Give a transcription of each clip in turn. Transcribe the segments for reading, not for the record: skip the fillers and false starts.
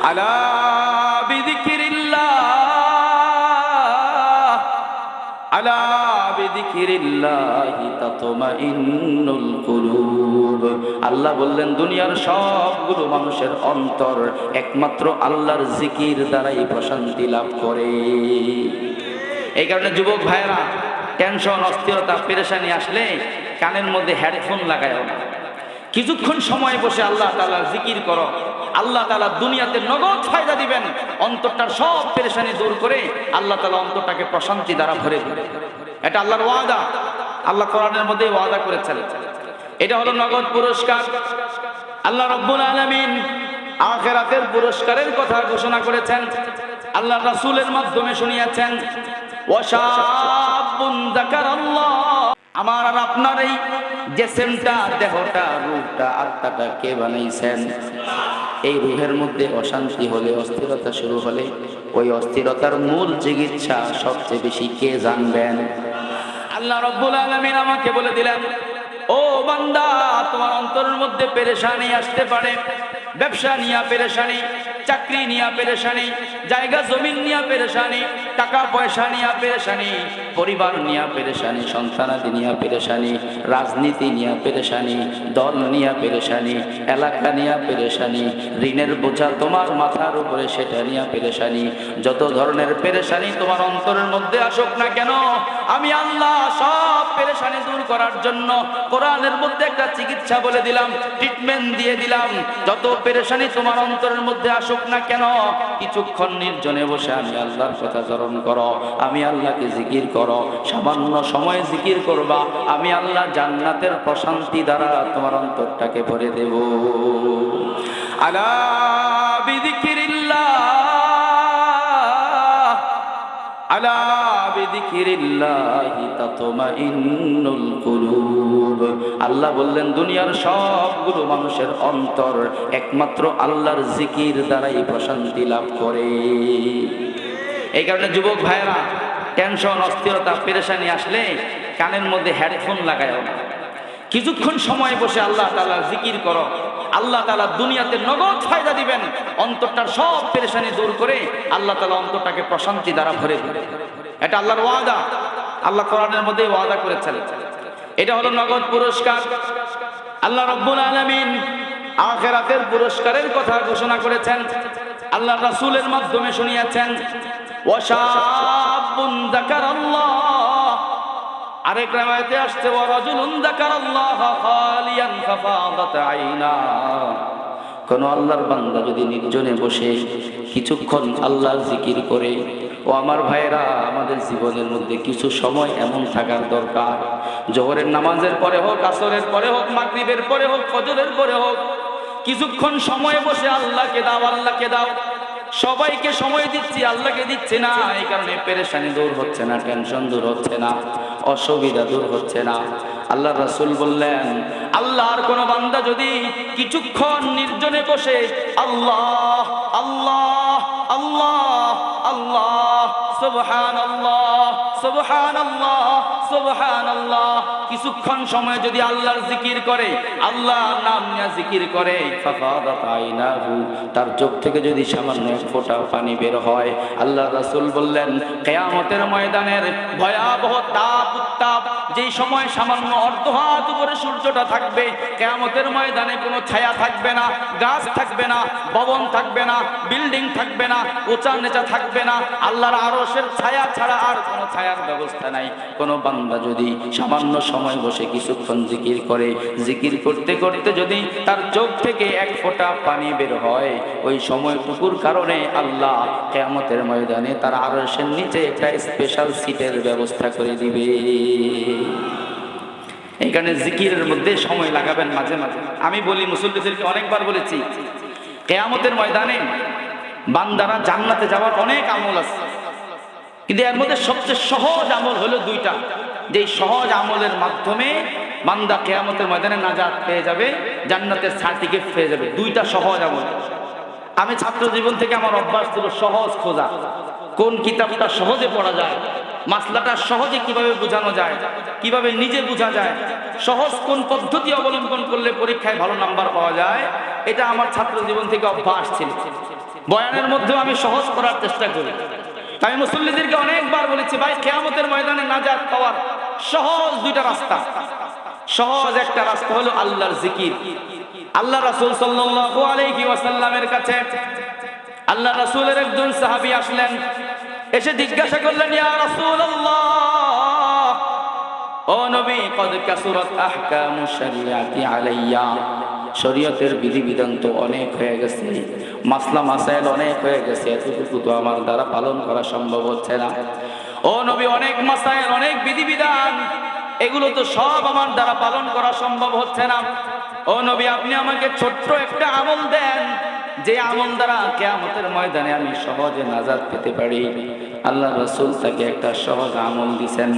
আলা বিযিকিরিল্লাহ আলা বিযিকিরিল্লাহি তাতমাইন্নুল কুলুব। আল্লাহ বললেন দুনিয়ার সবগুলো মানুষের অন্তর একমাত্র আল্লাহর জিকির দ্বারাই প্রশান্তি লাভ করে। এই কারণে যুবক ভাইরা টেনশন, অস্থিরতা, পেরেশানি আসলে কানের মধ্যে হেডফোন লাগায়ও না, কিছুক্ষণ সময় বসে আল্লাহ তাআলার জিকির করো। আল্লাহ তাআলা দুনিয়াতে নগদ ফায়দা দিবেন, অন্তরটার সব পেরেশানি দূর করে আল্লাহ তাআলা অন্তরটাকে প্রশান্তি দ্বারা ভরে দিবেন। এটা আল্লাহর ওয়াদা, আল্লাহ কোরআনের মধ্যে ওয়াদা করেছেন। এটা হলো নগদ পুরস্কার। আল্লাহ রাব্বুল আলামিন আখিরাতের পুরস্কারের কথা ঘোষণা করেছেন, আল্লাহ রাসূলের মাধ্যমে শুনিয়েছেন। ওয়াশাবুন যাকারাল্লাহ, আমার আর আপনার এই জিসমটা, দেহটা, রূহটা, আত্মাটা কে বানাইছেন? এই রূহের মধ্যে অশান্তি হলে, অস্থিরতা শুরু হলে, ওই অস্থিরতার মূল চিকিৎসা সবচেয়ে বেশি কে জানবেন? আল্লাহ রাব্বুল আলামিন আমাকে বলে দিলেন, ও বান্দা, তোমার অন্তরের মধ্যে পেরেশানি আসতে পারে। ব্যবসা নিয়ে পেরেশানি, চাকরি নিয়ে পেরেশানি, জায়গা জমিন নিয়ে পেরেশানি, টাকা পয়সা নিয়ে পেরেশানি, পরিবার নিয়ে পেরেশানি, সন্তানাদি নিয়ে পেরেশানি, রাজনীতি নিয়ে পেরেশানি, দল নিয়ে পেরেশানি, এলাকা নিয়ে পেরেশানি, ঋণের বোঝা তোমার মাথার উপরে সেটা নিয়ে পেরেশানি। যত ধরনের পেরেশানি তোমার অন্তরের মধ্যে আসুক না কেন, আমি আল্লাহ সব পেরেশানি দূর করার জন্য কোরআনের মধ্যে একটা চিকিৎসা বলে দিলাম, ট্রিটমেন্ট দিয়ে দিলাম। যত পেরেশানি তোমার অন্তরের মধ্যে আসুক না কেন, কিছুক্ষণ নির্জনে বসে আমি আল্লাহর কথা স্মরণ করো, আমি আল্লাহকে জিকির করো। সামান্য সময় জিকির করবা, আমি আল্লাহ জান্নাতের প্রশান্তি দ্বারা তোমার অন্তরটাকে ভরে দেব। আলা বিযিকিরিল্লাহ আলা বিযিকিরিল্লাহি তাতমাইন্নুল কুলুব। আল্লাহ বললেন দুনিয়ার সবগুলো মানুষের অন্তর একমাত্র আল্লাহর জিকির দ্বারাই প্রশান্তি লাভ করে। এই কারণে যুবক ভাইরা টেনশন, অস্থিরতা, পেরেশানি আসলে কানের মধ্যে হেডফোন লাগায়ও না, কিছুক্ষণ সময় বসে আল্লাহ তাআলার জিকির করো। আল্লাহ তাআলা দুনিয়াতে নগদ ফায়দা দিবেন, অন্তরটার সব পেরেশানি দূর করে আল্লাহ তাআলা অন্তরটাকে প্রশান্তি দ্বারা ভরে দিবেন। এটা আল্লাহর ওয়াদা, আল্লাহ কোরআনের মধ্যে ওয়াদা করেছেন। এটা হলো নগদ পুরস্কার। আল্লাহ রাব্বুল আলামিন আখিরাতের পুরস্কারের কথা ঘোষণা করেছেন, আল্লাহ রাসূলের মাধ্যমে শুনিয়েছেন। ওয়াশাবুন যাকারাল্লাহ, আরেক রাওয়ায়াতে আসছে ওয়ারাজুলুন যাকারাল্লাহ খালিয়ান ফাফাদাত আইনা। কোন আল্লাহর বান্দা যদি নির্জনে বসে কিছুক্ষণ আল্লাহর জিকির করে, ও আমার ভাইরা, আমাদের জীবনের মধ্যে কিছু সময় এমন থাকার দরকার, জোহরের নামাজের পরে হোক, আসরের পরে হোক, মাগরিবের পরে হোক, ফজরের পরে হোক, কিছুক্ষণ সময় বসে আল্লাহকে দাও, আল্লাহকে দাও। সবাইকে সময় দিচ্ছি, আল্লাহকে দিচ্ছি না, এই কারণে পেরেশানি দূর হচ্ছে না, টেনশন দূর হচ্ছে না, অসুবিধা দূর হচ্ছে না। আল্লাহ রাসূল বললেন, আল্লাহর কোন বান্দা যদি কিছুক্ষণ নির্জনে বসে আল্লাহ আল্লাহ আল্লাহ আল্লাহ সুবহানাল্লাহ সুবহানাল্লাহ সুবহানাল্লাহ কিছুক্ষণ সময় যদি আল্লাহর জিকির করে, আল্লাহর নাম নিয়ে জিকির করে, ফাফাদাত আইনাহু, তার চোখ থেকে যদি সামান্য এক ফোঁটা পানি বের হয়, আল্লাহ রাসূল বললেন কিয়ামতের ময়দানের ভয়াবহ তাপ উত্তাপ, যেই সময় সামান্য অর্ধ হাত উপরে সূর্যটা থাকবে, কিয়ামতের ময়দানে কোনো ছায়া থাকবে না, গাছ থাকবে না, ভবন থাকবে না, বিল্ডিং থাকবে না, উঁচা নিচা থাকবে না, আল্লাহর আরশের ছায়া ছাড়া আর কোনো ছায়ার ব্যবস্থা নাই। কোনো বান্দা যদি সামান্য সময় বসে কিছুক্ষণ জিকির করে, জিকির করতে করতে যদি তার চোখ থেকে এক ফোঁটা পানি বের হয়, ওই সময়টুকুর কারণে আল্লাহ কিয়ামতের ময়দানে তার আরশের নিচে একটা স্পেশাল সিটের ব্যবস্থা করে দিবে। এইখানে জিকিরের মধ্যে সময় লাগাবেন মাঝে মাঝে। আমি বলি, মুসল্লিদেরকে অনেকবার বলেছি, কিয়ামতের ময়দানে বান্দারা জান্নাতে যাওয়ার অনেক আমল আছে, কিন্তু এর মধ্যে সবচেয়ে সহজ আমল হলো দুইটা, যে সহজ আমলের মাধ্যমে বান্দা কিয়ামতের ময়দানে নাজাত পেয়ে যাবে, জান্নাতের সার্টিফিকেট পেয়ে যাবে। দুইটা সহজ আমল। আমি ছাত্র জীবন থেকে আমার অভ্যাস ছিল সহজ খোঁজা, কোন কিতাবটা সহজে পড়া যায়, মাসলাটা সহজে কিভাবে বোঝানো যায়, কিভাবে নিজে বোঝা যায়, সহজ কোন পদ্ধতি অবলম্বন করলে পরীক্ষায় ভালো নাম্বার পাওয়া যায়, এটা আমার ছাত্র জীবন থেকে অভ্যাস ছিল। বয়ানের মধ্যেও আমি সহজ করার চেষ্টা করি। আমি মুসল্লিদেরকে অনেকবার বলেছি, ভাই কিয়ামতের ময়দানে নাজাত পাওয়ার সহজ দুইটা রাস্তা। সহজ একটা রাস্তা হলো আল্লাহর জিকির। আল্লাহ রাসূল সাল্লাল্লাহু আলাইহি ওয়াসাল্লামের কাছে আল্লাহ রাসূলের একজন সাহাবী আসলেন, এসে জিজ্ঞাসা করলেন, ইয়া রাসূলুল্লাহ, ও নবী, কদ কাসুরাত আহকামু শরিয়াতি আলাইয়া, শরীয়তের বিধিবিধান তো অনেক হয়ে গেছে, মাসলা মাসাইল অনেক হয়ে গেছে, এতটুকু তো আমার দ্বারা পালন করা সম্ভব হচ্ছে না। ও নবী, অনেক মাসাইল, অনেক বিধিবিধান, এগুলো তো সব আমার দ্বারা পালন করা সম্ভব হচ্ছে না। ও নবী, আপনি আমাকে ছোট্ট একটা আমল দেন, যে আমল দ্বারা কিয়ামতের ময়দানে আমি সহজে নাজাত পেতে পারি। আল্লাহ রাসূল তাকে একটা সহজ আমল দিবেন।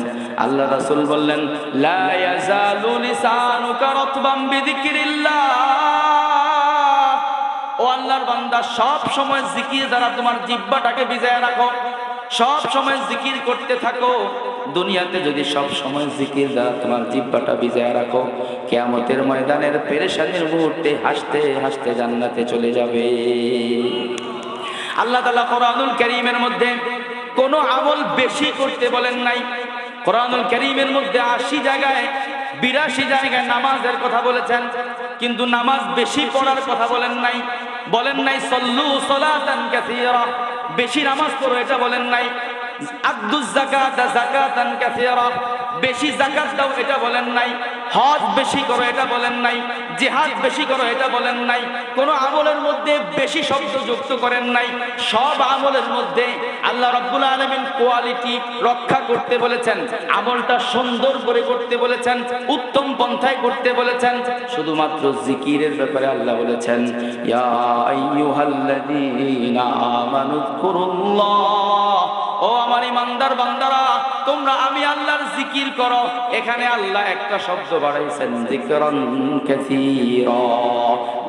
আল্লাহ রাসূল বললেন, লা ইয়াজালু লিসানুকা রাতবান বিযিকরিল্লাহ, ও আল্লাহর বান্দা, সব সময় জিকির দ্বারা তোমার জিহ্বাটাকে ভিজায় রাখো, সব সময় জিকির করতে থাকো। দুনিয়াতে যদি সব সময় জিকির দ্বারা তোমার জিহ্বাটা ভিজায় রাখো, কিয়ামতের ময়দানের পেরেশানির মুহূর্তে হাসতে হাসতে জান্নাতে চলে যাবে। আল্লাহ তাআলা কোরআনুল কারীমের মধ্যে কোনো আমল বেশি করতে বলেন নাই। কোরআনুল কারীমের মধ্যে 80 জায়গায় 82 জায়গায় নামাজের কথা বলেছেন, কিন্তু নামাজ বেশি পড়ার কথা বলেন নাই। বলেন নাই সল্লু সলাতান কাসীরা, বেশি নামাজ পড়ো, এটা বলেন নাই। আদ্দুজ যাকাতা যাকাতান কাসীরা, বেশি যাকাত দাও, এটা বলেন নাই। হজ বেশি করো, এটা বলেন নাই। জিহাদ বেশি করো, এটা বলেন নাই। কোন আমলের মধ্যে বেশি শব্দ যুক্ত করেন নাই। সব আমলের মধ্যে আল্লাহ রাব্বুল আলামিন কোয়ালিটি রক্ষা করতে বলেছেন, আমলটা সুন্দর করে করতে বলেছেন, উত্তম পন্থায় করতে বলেছেন। শুধুমাত্র জিকিরের ব্যাপারে আল্লাহ বলেছেন, ইয়া আইয়ুহাল্লাযীনা আমানুযকুরুল্লাহ, ও আমার ইমানদার বান্দারা, তোমরা আমি আল্লাহর জিকির করো। এখানে আল্লাহ একটা শব্দ বাড়াইছেন, যিকরান কাসীরা,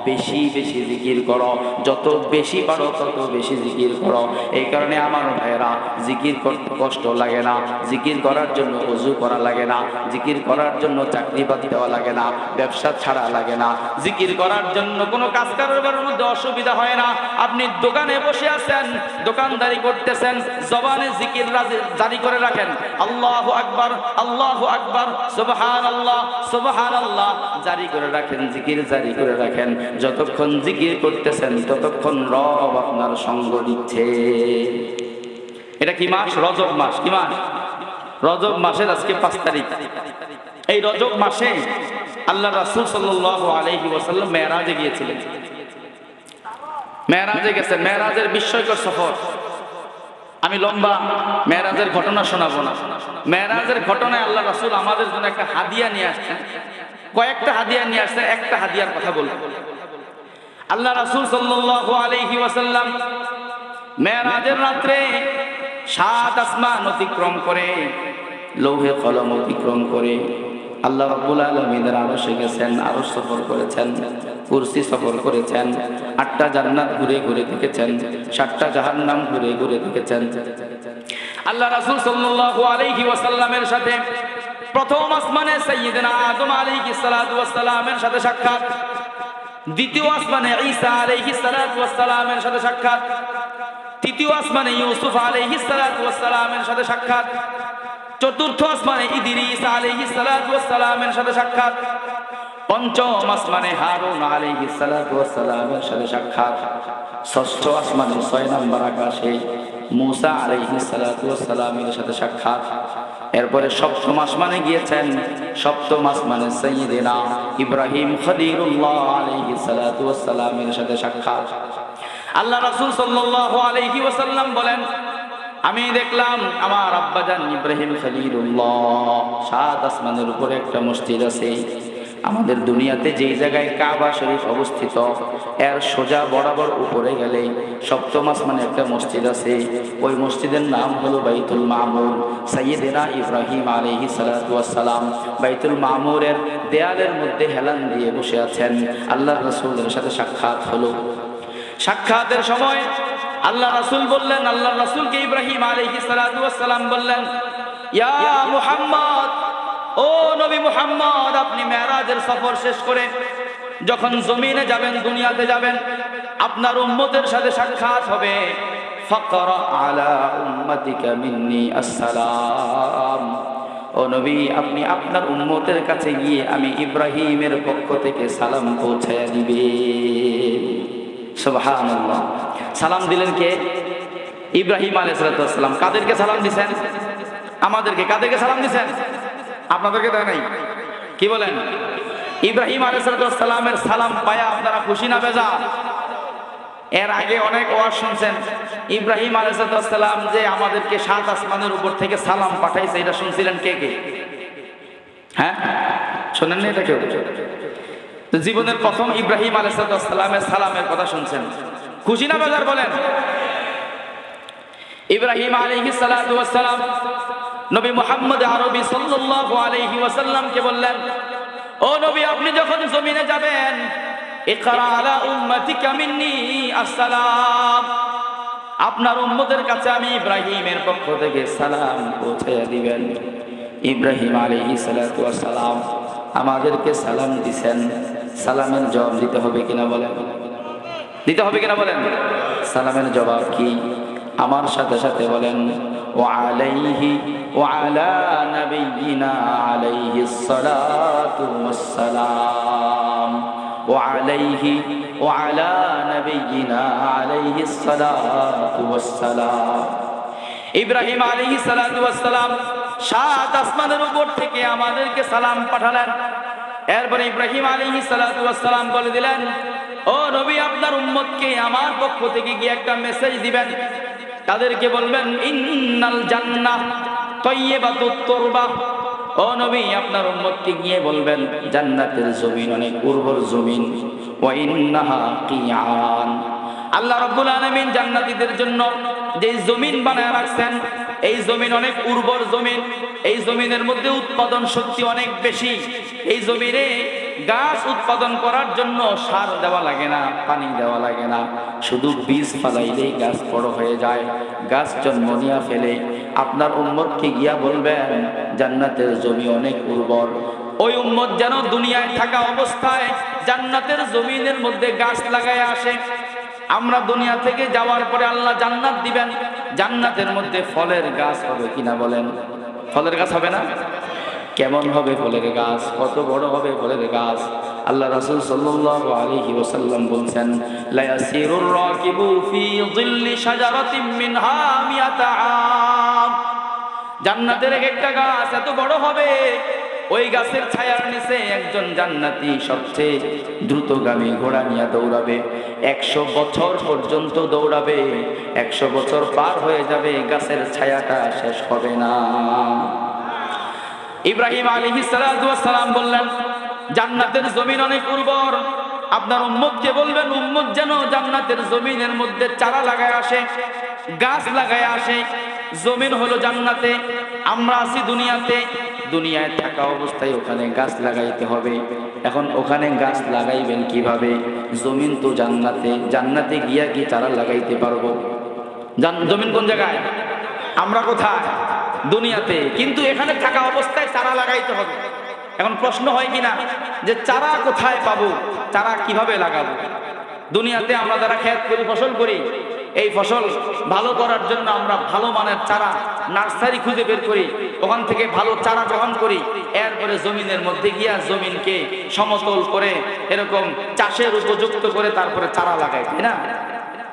বেশি বেশি জিকির করো, যত বেশি পারো তত বেশি জিকির করো। এই কারণে আমার ভাইরা, জিকির করতে কষ্ট লাগে না, জিকির করার জন্য ওযু করা লাগে না, জিকির করার জন্য চাকরি বাতি দেওয়া লাগে না, ব্যবসা ছাড়া লাগে না, জিকির করার জন্য কোনো কাজ কারবারের মধ্যে অসুবিধা হয় না। আপনি দোকানে বসে আছেন, দোকানদারি করতেছেন, জবানে জিকির জারি করে রাখেন, আল্লাহু আকবার, আল্লাহু আকবার, সুবহানাল্লাহ, সুবহানাল্লাহ জারি করে রাখেন, জিকির জারি করে রাখেন। যতক্ষণ জিকির করতেছেন ততক্ষণ রব আপনার সঙ্গ দিচ্ছে। এটা কি মাস? রজব মাস। কি মাস? রজব মাসের আজকে 5 তারিখ। এই রজব মাসে আল্লাহ রাসূল সাল্লাল্লাহু আলাইহি ওয়াসাল্লাম মেরাজে গিয়েছিলেন। মেরাজে গেছেন, মেরাজের বিস্ময়কর সফর। আমি লম্বা মেরাজের ঘটনা শোনাবো না। মেরাজের ঘটনায় আল্লাহ রাসূল আমাদের জন্য একটা হাদিয়া নিয়ে আসছেন, কয়েকটা হাদিয়া নিয়ে আসছেন। একটা হাদিয়ার কথা বলবো। আল্লাহ রাসূল সাল্লাল্লাহু আলাইহি ওয়াসাল্লাম মেরাজের রাত্রে 7 আসমান অতিক্রম করে, লৌহে কলম অতিক্রম করে আল্লাহ রাব্বুল আলামিনের আরশে গেছেন, আরশ সফর করেছেন, কুরসি সফর করেছেন, 8টা জান্নাত ঘুরে ঘুরে দেখেছেন, 7টা জাহান্নাম ঘুরে ঘুরে দেখেছেন। আল্লাহ রাসূল সাল্লাল্লাহু আলাইহি ওয়াসাল্লামের সাথে প্রথম আসমানে সাইয়্যিদনা আদম আলাইহিস সালাতু ওয়াস সালামের সাথে সাক্ষাৎ, দ্বিতীয় আসমানে ঈসা আলাইহিস সালাতু ওয়াস সালামের সাথে সাক্ষাৎ, তৃতীয় আসমানে ইউসুফ আলাইহিস সালাতু ওয়াস সালামের সাথে সাক্ষাৎ, চতুর্থ আসমানে ইদ্রিস আলাইহিস সালাতু ওয়াস সালামের সাথে সাক্ষাৎ, পঞ্চম আসমানে হারুন আলাইহিস সালাতু ওয়াস সালামের সাথে সাক্ষাৎ, ষষ্ঠ আসমানে 6 নম্বর আকাশে মূসা আলাইহিস সালাতু ওয়াস সালামের সাথে সাক্ষাৎ। এরপরে সপ্তম আসমানে গিয়েছেন, সপ্তম আসমানে সাইয়্যিদিনা ইব্রাহিম খলিলুল্লাহ আলাইহিস সালাতু ওয়াস সালামের সাথে সাক্ষাৎ। আল্লাহ রাসূল সাল্লাল্লাহু আলাইহি ওয়াসাল্লাম বলেন, আমি দেখলাম আমার আব্বাজান ইব্রাহিম খলিলুল্লাহ 7 আসমানের উপরে একটা মসজিদ আছে। আমাদের দুনিয়াতে যেই জায়গায় কাবা শরীফ অবস্থিত, এর সোজা বরাবর উপরে গেলে সপ্তম আসমানে একটা মসজিদ আছে। ওই মসজিদের নাম হলো বাইতুল মামুর। সাইয়্যিদিনা ইব্রাহিম আলাইহিস সালাতু ওয়াস সালাম বাইতুল মামুরের দেয়ালের মধ্যে হেলান দিয়ে বসে আছেন। আল্লাহর রাসূলের সাথে সাক্ষাৎ হলো। সাক্ষাতের সময় আল্লাহ রাসূল বললেন, আল্লাহ রাসূলকে ইব্রাহিম আলাইহিস সালাতু ওয়াস সালাম বললেন, ইয়া মুহাম্মদ, ও নবী মুহাম্মদ, আপনি মেরাজের সফর শেষ করে যখন জমিনে যাবেন, দুনিয়াতে যাবেন, আপনার উম্মতের সাথে সাক্ষাৎ হবে। ফাকরা আলা উম্মতিকা মিন্নি আসসালাম। ও নবী, আপনি আপনার উম্মতের কাছে গিয়ে আমি ইব্রাহিমের পক্ষ থেকে সালাম পৌঁছায়া দিবেন। সুবহানাল্লাহ। সালাম দিলেন কে? ইব্রাহিম আলাইহিস সালাম। কাদেরকে সালাম দিয়েছেন? আমাদেরকে। কাদেরকে সালাম দিয়েছেন? আপনাদেরকে দেয় নাই? কি বলেন? ইব্রাহিম আলাইহিস সালামের সালাম পায়া আপনারা খুশি না বেজার? এর আগে অনেক ওয়াজ শুনছেন, ইব্রাহিম আলাইহিস সালাম যে আমাদেরকে 7 আসমানের উপর থেকে সালাম পাঠাইছে, এটা শুনছিলেন কে কে? হ্যাঁ, শোনেন না এটা কেউ? তো জীবনের প্রথম ইব্রাহিম আলাইহিস সালামের সালামের কথা শুনছেন, খুশি না বেজার বলেন? ইব্রাহিম আলাইহিস সালাম নবী মুহাম্মদ আরবি সাল্লাল্লাহু আলাইহি ওয়াসাল্লামকে বললেন, ও নবী, আপনি যখন জমিনে যাবেন, ইকরা আলা উম্মতিকা মিন্নি আসসালাম, আপনার উম্মতের কাছে আমি ইব্রাহিমের পক্ষ থেকে সালাম পৌঁছে দিবেন। ইব্রাহিম আলাইহিস সালাম আমাদেরকে সালাম দিবেন, সালামের জবাব দিতে হবে কিনা বলেন? দিতে হবে কিনা বলেন? সালামের জবাব কি? আমার সাথে সাথে বলেন, ওয়া আলাইহি ওয়া আলা নাবিয়িনা আলাইহিস সালাতু ওয়াস সালাম, ওয়া আলাইহি ওয়া আলা নাবিয়িনা আলাইহিস সালাতু ওয়াস সালাম। ইব্রাহিম আলাইহিস সালাতু ওয়াস সালাম 7 আসমানের উপর থেকে আমাদেরকে সালাম পাঠালেন। এরপরে ইব্রাহিম আলাইহিস সালাতু ওয়াস সালাম বলে দিলেন, ও নবী, আপনার উম্মতকে আমার পক্ষ থেকে গিয়ে একটা মেসেজ দিবেন। তাদেরকে বলবেন, ইন্নাল জান্নাহ তাইয়্যিবাতুত তুরবাহ। ও নবী, আপনার উম্মতকে গিয়ে বলবেন, জান্নাতের জমিন অনেক উর্বর জমিন। ওয়া ইন্নাহা কিয়ান। আল্লাহ রাব্বুল আলামিন জান্নাতীদের জন্য যে জমিন বানায় রাখছেন, এই জমিন অনেক উর্বর জমিন। এই জমিনের মধ্যে উৎপাদন শক্তি অনেক বেশি। এই জমিনে গাছ উৎপাদন করার জন্য সার দেওয়া লাগে না, পানি দেওয়া লাগে না, শুধু বীজ ফালাইলেই গাছ বড় হয়ে যায়, গাছ জন্ম নিয়ে ফেলে। আপনার উম্মতকে গিয়া বলবেন, জান্নাতের জমি অনেক উর্বর। ওই উম্মত যেন দুনিয়ায় থাকা অবস্থায় জান্নাতের জমিনের মধ্যে গাছ লাগায় আসে। আমরা দুনিয়া থেকে যাওয়ার পরে আল্লাহ জান্নাত দিবেন, জান্নাতের মধ্যে ফলের গাছ হবে কিনা বলেন? ফলের গাছ হবে না? কেমন হবে ফলের গাছ? কত বড় হবে ফলের গাছ? আল্লাহ রাসূল সাল্লাল্লাহু আলাইহি ওয়াসাল্লাম বলেন, লা ইয়াসিরুর রাকিবু ফি যিল্লি শাজারাতিন মিনহা মিয়াতা আম। জান্নাতের একটা গাছ এত বড় হবে, ওই গাছের ছায়ার নিচে একজন জান্নাতি সবচেয়ে দ্রুতগামী ঘোড়া নিয়ে দৌড়াবে। 100 বছর পর্যন্ত দৌড়াবে। 100 বছর পার হয়ে যাবে, গাছের ছায়াটা শেষ হবে না। ইব্রাহিম আলাইহিস সালাম বললেন, জান্নাতের জমিন অনেক উর্বর। আপনার উম্মতকে বলবেন, উম্মত যেন জান্নাতের জমিনের মধ্যে চারা লাগায় আসে, গাছ লাগায় আসে। জমিন হলো জান্নাতে, আমরা আছি দুনিয়াতে। দুনিয়ায় থাকা অবস্থায় ওখানে গাছ লাগাইতে হবে। এখন ওখানে গাছ লাগাইবেন কিভাবে? জমিন তো জান্নাতে, জান্নাতে গিয়া কি চারা লাগাইতে পারবো? জমিন কোন জায়গায়? আমরা কোথায়? দুনিয়াতে। কিন্তু এখানে থাকা অবস্থায় চারা লাগাইতে হবে। এখন প্রশ্ন হয় কিনা যে চারা কোথায় পাবো, চারা কিভাবে লাগাবো? দুনিয়াতে আমরা যারা ক্ষেত করি, ফসল করি, এই ফসল ভালো করার জন্য আমরা ভালো মানের চারা নার্সারি খুঁজে বের করি, ওখান থেকে ভালো চারা গ্রহণ করি। এরপরে জমিনের মধ্যে গিয়া জমিনকে সমতল করে এরকম চাষের উপযুক্ত করে তারপরে চারা লাগাই, তাই না?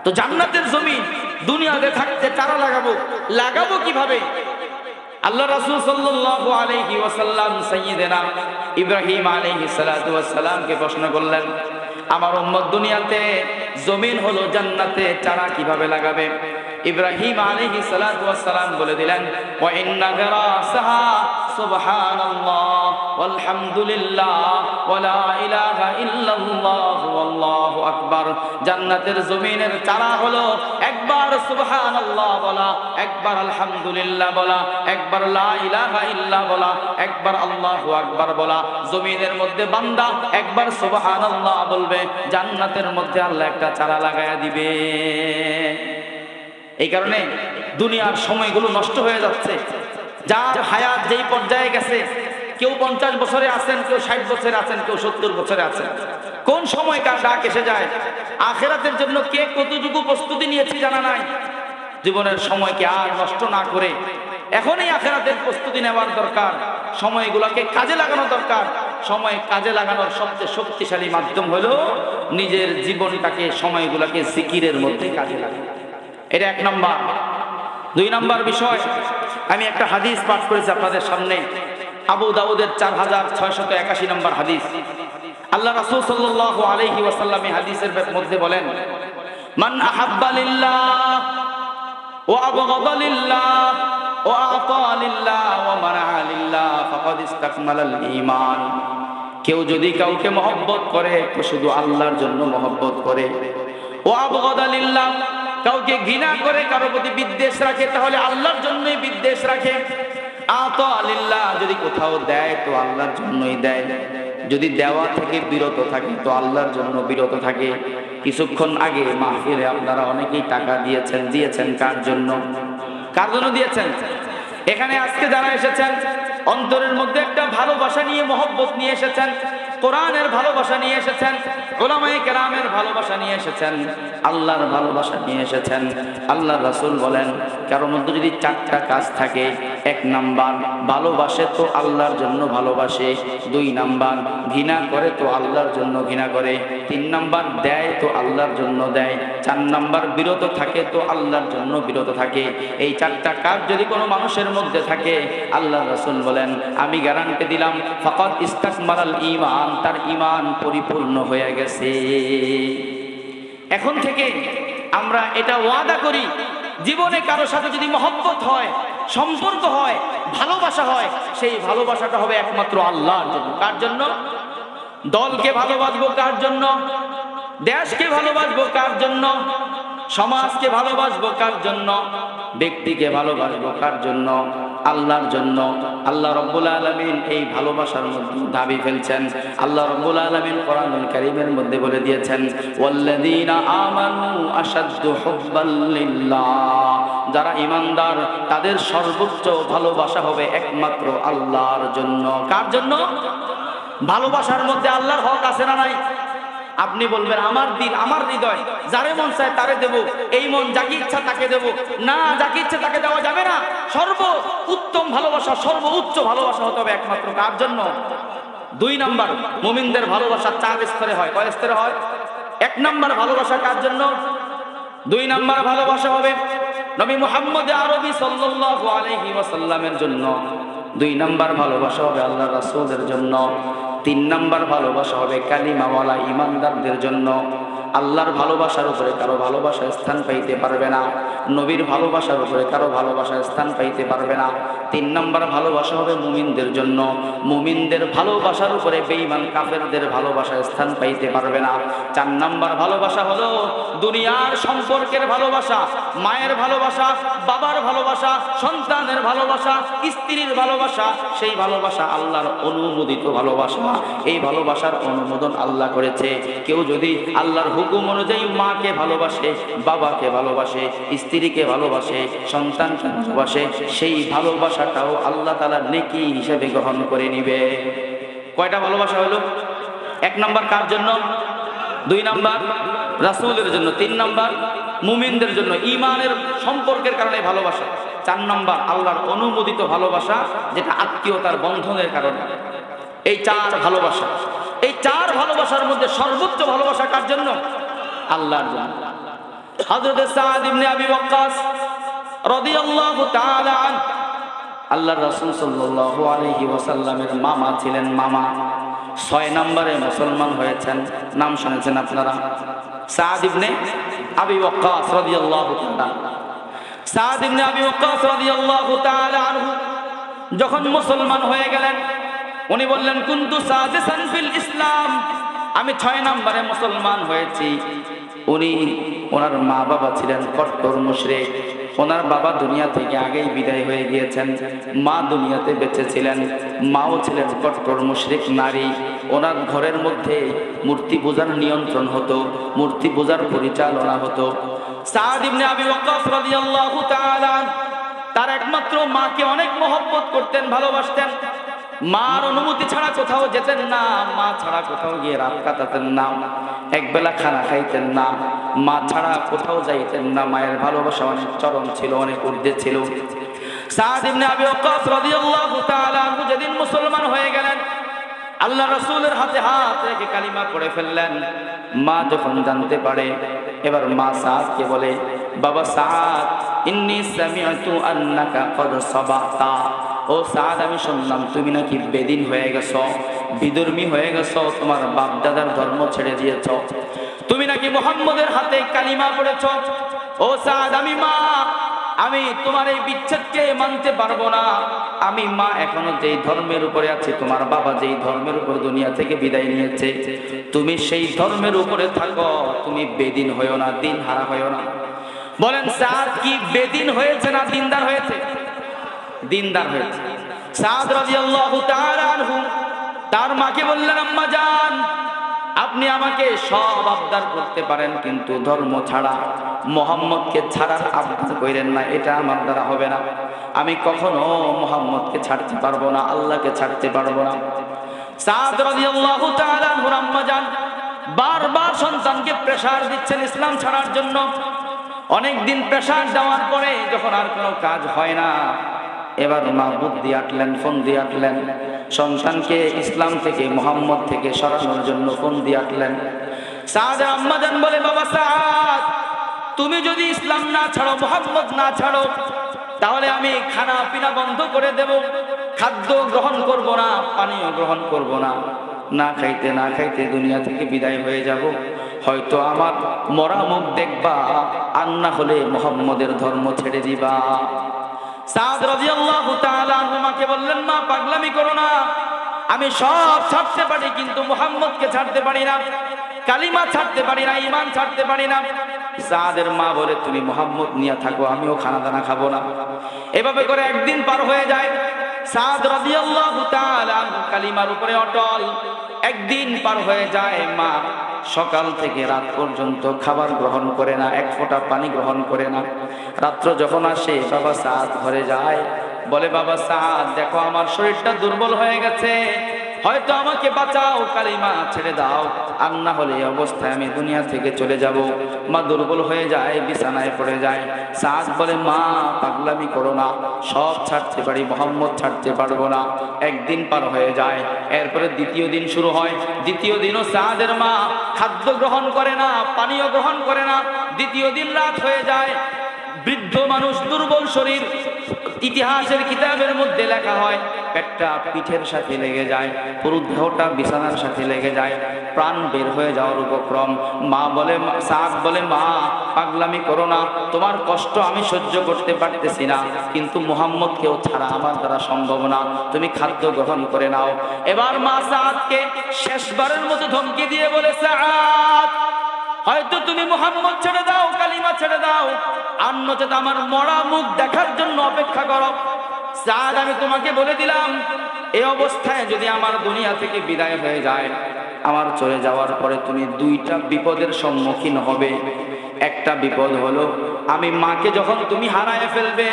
তো জান্নাতের জমিন দুনিয়াতে থাকতে চারা লাগাবো কিভাবে? আল্লাহ রাসূল সাল্লাল্লাহু আলাইহি ওয়াসাল্লাম সাইয়্যিদানা ইব্রাহিম আলাইহিস সালাতু ওয়াস সালামকে প্রশ্ন করলেন, আমার উম্মত দুনিয়াতে, জমিন হলো জান্নাতে, চারা কিভাবে লাগাবে? ইব্রাহিম আলাইহিস সালাতু ওয়াস সালাম বলে দিলেন, ওয়া ইন্না গারাসাহা সুবহানাল্লাহ ওয়ালহামদুলিল্লাহ ওয়া লা ইলাহা ইল্লাল্লাহ ওয়াল্লাহু আকবার। জান্নাতের জমিনের চারা হলো একবার সুবহানাল্লাহ বলা, একবার আলহামদুলিল্লাহ বলা, একবার লা ইলাহা ইল্লাল্লাহ বলা, একবার আল্লাহু আকবার বলা। জমিনের মধ্যে বান্দা একবার সুবহানাল্লাহ বলবে, জান্নাতের মধ্যে আল্লাহ একটা চারা লাগায়া দিবে। এই কারণে দুনিয়ার সময়গুলো নষ্ট হয়ে যাচ্ছে। যার হায়াত যেই পর্যায়ে গেছে, কেউ 50 বছরে আছেন, কেউ 60 বছরে আছেন, কেউ 70 বছরে আছেন। কোন সময় কার ডাক এসে যায়, আখিরাতের জন্য কে কতটুকু প্রস্তুতি নিয়েছে জানা নাই। জীবনের সময়কে আর নষ্ট না করে এখনই আখিরাতের প্রস্তুতি নেওয়ার দরকার, সময়গুলোকে কাজে লাগানো দরকার। সময় কাজে লাগানোর সবচেয়ে শক্তিশালী মাধ্যম হলো নিজের জীবনটাকে, সময়গুলোকে জিকিরের মধ্যে কাজে লাগানো। এটা 1 নাম্বার। 2 নাম্বার বিষয়, আমি একটা হাদিস পাঠ করেছি আপনাদের সামনে, আবু দাউদের 4681 নম্বর হাদিস। আল্লাহ রাসূল সাল্লাল্লাহু আলাইহি ওয়াসাল্লাম এই হাদিসের মধ্যে বলেন, মান আহাব্বা লিল্লাহ ওয়া আবগাদা লিল্লাহ ওয়া আতা লিল্লাহ ওয়া মানা লিল্লাহ ফাকাদ ইসতাকমালাল ঈমান। কেউ যদি কাউকে মহব্বত করে তো শুধু আল্লাহর জন্য মহব্বত করে। ওয়া আবগাদা লিল্লাহ, কাউকে ঘৃণা করে, কারো প্রতি বিদ্বেষ রাখে, তাহলে আল্লাহর জন্যই বিদ্বেষ রাখে। আতা লিল্লাহ, যদি কোথাও দেয় তো আল্লাহর জন্যই দেয়, যদি দেওয়া থেকে বিরত থাকে তো আল্লাহর জন্য বিরত থাকে। কিছুক্ষণ আগে মাহফিলে আপনারা অনেকেই টাকা দিয়েছেন কার জন্য? কার জন্য দিয়েছেন? এখানে আজকে যারা এসেছেন অন্তরের মধ্যে একটা ভালোবাসা নিয়ে, মহব্বত নিয়ে এসেছেন, কোরআনের ভালোবাসা নিয়ে এসেছেন, উলামায়ে কেরামের ভালোবাসা নিয়ে এসেছেন, আল্লাহর ভালোবাসা নিয়ে এসেছেন। আল্লাহর রাসূল বলেন, কারোর মধ্যে যদি 4টা কাজ থাকে, 1 নাম্বার ভালোবাসে তো আল্লাহর জন্য ভালোবাসে, 2 নাম্বার ঘৃণা করে তো আল্লাহর জন্য ঘৃণা করে, 3 নাম্বার দেয় তো আল্লাহর জন্য দেয়, 4 নাম্বার বিরত থাকে তো আল্লাহর জন্য বিরত থাকে। এই 4টা কাজ যদি কোনো মানুষের মধ্যে থাকে, আল্লাহর রাসূল বলেন, আমি গ্যারান্টি দিলাম, ফাকাদ ইসতাকমালাল ঈমান, তার ঈমান পরিপূর্ণ হয়ে গেছে। এখন থেকে আমরা এটা ওয়াদা করি, জীবনে কারো সাথে যদি মহব্বত হয়, সম্পর্ক হয়, ভালোবাসা হয়, সেই ভালোবাসাটা হবে একমাত্র আল্লাহর জন্য। কার জন্য? দলকে ভালোবাসবো কার জন্য? দেশকে ভালোবাসবো কার জন্য? সমাজকে ভালোবাসবো কার জন্য? ব্যক্তিকে ভালোবাসবো কার জন্য? আল্লাহর জন্য। আল্লাহ রাব্বুল আলামিন এই ভালোবাসার মধ্যে দাবি ফেলছেন। আল্লাহ রাব্বুল আলামিন কোরআনুল কারীমের মধ্যে বলে দিয়েছেন, ওয়াল্লাযীনা আমানু আশাদ্দু হুব্বাল লিল্লাহ, যারা ঈমানদার তাদের সর্বোচ্চ ভালোবাসা হবে একমাত্র আল্লাহর জন্য। কার জন্য? ভালোবাসার মধ্যে আল্লাহর হক আছে না নাই? আপনি বলবেন, আমার দিল, আমার হৃদয়, যারে মন চায় তারে দেব, এই মন যাকে ইচ্ছা তাকে দেব। না, যাকে ইচ্ছা তাকে দেওয়া যাবে না। সর্ব উত্তম ভালোবাসা, সর্বোচ্চ ভালোবাসা হতে হবে একমাত্র কার জন্য? 2 নাম্বার, মুমিনদের ভালোবাসা 4 স্তরে হয়। কয় স্তরে হয়? 1 নাম্বার ভালোবাসা কার জন্য? 2 নাম্বার ভালোবাসা হবে নবী মুহাম্মদ আরবি সাল্লাল্লাহু আলাইহি ওয়াসাল্লামের জন্য। 2 নাম্বার ভালোবাসা হবে আল্লাহর রাসূলের জন্য। 3 নাম্বার ভালোবাসা হবে কালিমাওয়ালা ঈমানদারদের জন্য। আল্লাহর ভালোবাসার উপরে কারো ভালোবাসা স্থান পাইতে পারবে না, নবীর ভালোবাসার উপরে কারো ভালোবাসা স্থান পাইতে পারবে না। 3 নাম্বার ভালোবাসা হবে মুমিনদের জন্য। মুমিনদের ভালোবাসার উপরে বেঈমান কাফেরদের ভালোবাসা স্থান পাইতে পারবে না। 4 নাম্বার ভালোবাসা হলো দুনিয়ার সম্পর্কের ভালোবাসা, মায়ের ভালোবাসা, বাবার ভালোবাসা, সন্তানের ভালোবাসা, স্ত্রীর ভালোবাসা। সেই ভালোবাসা আল্লাহর অনুমোদিত ভালোবাসা। এই ভালোবাসার অনুমোদন আল্লাহ করেছে। কেউ যদি আল্লাহর হুকুম অনুযায়ী মাকে ভালোবাসে, বাবাকে ভালোবাসে, স্ত্রীকে ভালোবাসে, সন্তানকে ভালোবাসে, সেই ভালোবাসাটাও আল্লাহ তাআলা নেকি হিসেবে গ্রহণ করে নিবে। কয়টা ভালোবাসা হলো? 1 নাম্বার কার জন্য? 2 নাম্বার রাসূলের জন্য। 3 নাম্বার মুমিনদের জন্য, ঈমানের সম্পর্কের কারণে ভালোবাসা। 4 নাম্বার আল্লাহর অনুমোদিত ভালোবাসা, যেটা আত্মীয়তার বন্ধনের কারণে। এই 4 ভালোবাসা, এই 4 ভালোবাসার মধ্যে সর্বোচ্চ ভালোবাসা কার জন্য? আল্লাহর জন্য। হযরত সাদ ইবনে আবি ওয়াক্কাস রাদিয়াল্লাহু তাআলা আনহু, আল্লাহর রাসূল সাল্লাল্লাহু আলাইহি ওয়াসাল্লামের মামা ছিলেন। মামা 6 নম্বরে মুসলমান হয়েছেন। নাম শুনেছেন আপনারা? সাদ ইবনে আবি ওয়াক্কাস রাদিয়াল্লাহু তাআলা। সাদ ইবনে আবি ওয়াক্কাস রাদিয়াল্লাহু তাআলা আনহু যখন মুসলমান হয়ে গেলেন, উনি বললেন, কুনতু সাদিসান ফিল ইসলাম, আমি 6 নম্বরে মুসলমান হয়েছি। ওনার মা বাবা ছিলেন কট্টর মুশরিক। ওনার বাবা দুনিয়া থেকে আগেই বিদায় হয়ে গিয়েছেন, মা দুনিয়াতে বেঁচে ছিলেন। মাও ছিলেন কট্টর মুশরিক নারী। ওনার ঘরের মধ্যে মূর্তি পূজার নিয়ন্ত্রণ হতো, মূর্তি পূজার পরিচালনা হতো। সাদ ইবনে আবি ওয়াক্কাস রাদিয়াল্লাহু তাআলা তার একমাত্র মাকে অনেক মহব্বত করতেন, ভালোবাসতেন। মার অনুমতি ছাড়া কোথাও যেতেন না, মা ছাড়া কোথাও গিয়ে রাত কাটাতেন না, একবেলা খানা খাইতেন না, মা ছাড়া কোথাও যাইতেন না। মায়ের ভালোবাসা অনেক চরম ছিল, অনেক ঊর্ধ্বে ছিল। সাদ ইবনে আবি ওয়াক্কাস রাদিয়াল্লাহু তাআলা আনহু যেদিন মুসলমান হয়ে গেলেন, আল্লাহ রাসূলের হাতে হাত রেখে কালিমা পড়ে ফেললেন। মা যখন জানতে পারে, এবার মা সাদকে বলে, বাবা সাদ, ইন্নী সামি'তু আন্নাকা ক্বাদ সাবাতা। ও সাদ, আমি শুনলাম তুমি নাকি বেদিন হয়ে গেছো, বিধর্মী হয়ে গেছো, তোমার বাপ দাদার ধর্ম ছেড়ে দিয়েছো, তুমি নাকি মুহাম্মদের হাতে কালিমা পড়েছো। ও সাদ, আমি মা, আমি তোমার এই বিচ্ছেদকে মানতে পারবো না। আমি মা এখনো যেই ধর্মের উপরে আছি, তোমার বাবা যেই ধর্মের উপর দুনিয়া থেকে বিদায় নিয়েছে, তুমি সেই ধর্মের উপরে থাকো, তুমি বেদিন হয়েও না, দিন হারা হয়েও না। বলেন সাদ কি বেদিন হয়েছে না দিনদার হয়েছে? দিনদার হয়েছে। সাদ রাদিয়াল্লাহু তাআলা আনহু তার মাকে বললেন, আম্মা জান, আপনি আমাকে সব আবদার করতে পারেন, কিন্তু ধর্ম ছাড়া, মুহাম্মদকে ছাড়ার আবদার করেন না, এটা আমার দ্বারা হবে না। আমি কখনো মুহাম্মদকে ছাড়তে পারবো না, আল্লাহকে ছাড়তে পারবো না। সাদ রাদিয়াল্লাহু তাআলা আনহুর আম্মা জান বারবার সন্তানকে প্রেসার দিচ্ছেন ইসলাম ছাড়ার জন্য। অনেকদিন প্রেসার দেওয়ার পরে যখন আর কোনো কাজ হয় না, এবার মা বুদ্ধি আটলেন, ফোন দিয়ে আটলেন, সন্তানকে ইসলাম থেকে, মুহাম্মদ থেকে সরানোর জন্য ফোন দিয়ে আটলেন। সাদের আম্মা জান বলে, বাবা সাদ, তুমি যদি ইসলাম না ছাড়ো, মুহাম্মদ না ছাড়ো, তাহলে আমি খানা পিনা বন্ধ করে দেব, খাদ্য গ্রহণ করব না, পানীয় গ্রহণ করব না, না খাইতে না খাইতে দুনিয়া থেকে বিদায় হয়ে যাব। হয়তো আমার মরা মুখ দেখবা, আর না হলে মুহাম্মদের ধর্ম ছেড়ে দিবা। সাদ রাদিয়াল্লাহু তাআলা আনহু মাকে বললেন, মা পাগলামি করো না, আমি সব ছাড়তে পারি কিন্তু মুহাম্মদকে ছাড়তে পারি না, কালিমা ছাড়তে পারি না, ঈমান ছাড়তে পারি না। সাদের মা বলে, তুমি মুহাম্মদ নিয়ে থাকো, আমিও খানা দানা খাবো না। এভাবে করে একদিন পার হয়ে যায়। সাদ রাদিয়াল্লাহু তাআলা আনহু কালিমার উপরে অটল। একদিন পার হয়ে যায়, মা সকাল থেকে রাত পর্যন্ত খাবার গ্রহণ করে না, এক ফোঁটা পানি গ্রহণ করে না। রাত্র যখন আসে, বাবা সাদ ঘরে যায়, বলে, বাবা সাদ, দেখো আমার শরীরটা দুর্বল হয়ে গেছে, হয়তো আমাকে বাঁচাও, কালিমা ছেড়ে দাও, আর না হলে এই অবস্থায় আমি দুনিয়া থেকে চলে যাব। মা দুর্বল হয়ে যায়, বিছানায় পড়ে যায়। সাদ বলে, মা পাগলামি করো না, সব ছাড়তে পারি, মুহাম্মদ ছাড়তে পারবো না। একদিন পার হয়ে যায়, এরপরে দ্বিতীয় দিন শুরু হয়। দ্বিতীয় দিনও সাদের মা খাদ্য গ্রহণ করে না, পানীয় গ্রহণ করে না। দ্বিতীয় দিন রাত হয়ে যায়, বৃদ্ধ মানুষ, দুর্বল শরীর। ইতিহাসের কিতাবের মধ্যে লেখা হয়, পেটটা পিঠের সাথে লেগে যায়, পুরো দেহটা বিছানার সাথে লেগে যায়, প্রাণ বের হয়ে যাওয়ার উপক্রম। মা বলে, সাদ বলে, মা পাগলামি করো না, তোমার কষ্ট আমি সহ্য করতে পারতেছি না, কিন্তু মুহাম্মদকেও ছাড়া আমার দ্বারা সম্ভব না, তুমি খাদ্য গ্রহণ করে নাও। এবার মা সাদকে শেষবারের মতো ধমকি দিয়ে বলে, সাদ, হয়তো তুমি মুহাম্মদ ছেড়ে দাও, কালিমা ছেড়ে দাও, আর নচেত আমার মরা মুখ দেখার জন্য অপেক্ষা করো। সাদ, আমি তোমাকে বলে দিলাম, এই অবস্থায় যদি আমার দুনিয়া থেকে বিদায় হয়ে যায়, আমার চলে যাওয়ার পরে তুমি দুইটা বিপদের সম্মুখীন হবে। একটা বিপদ হলো, আমি মাকে যখন তুমি হারায় ফেলবে,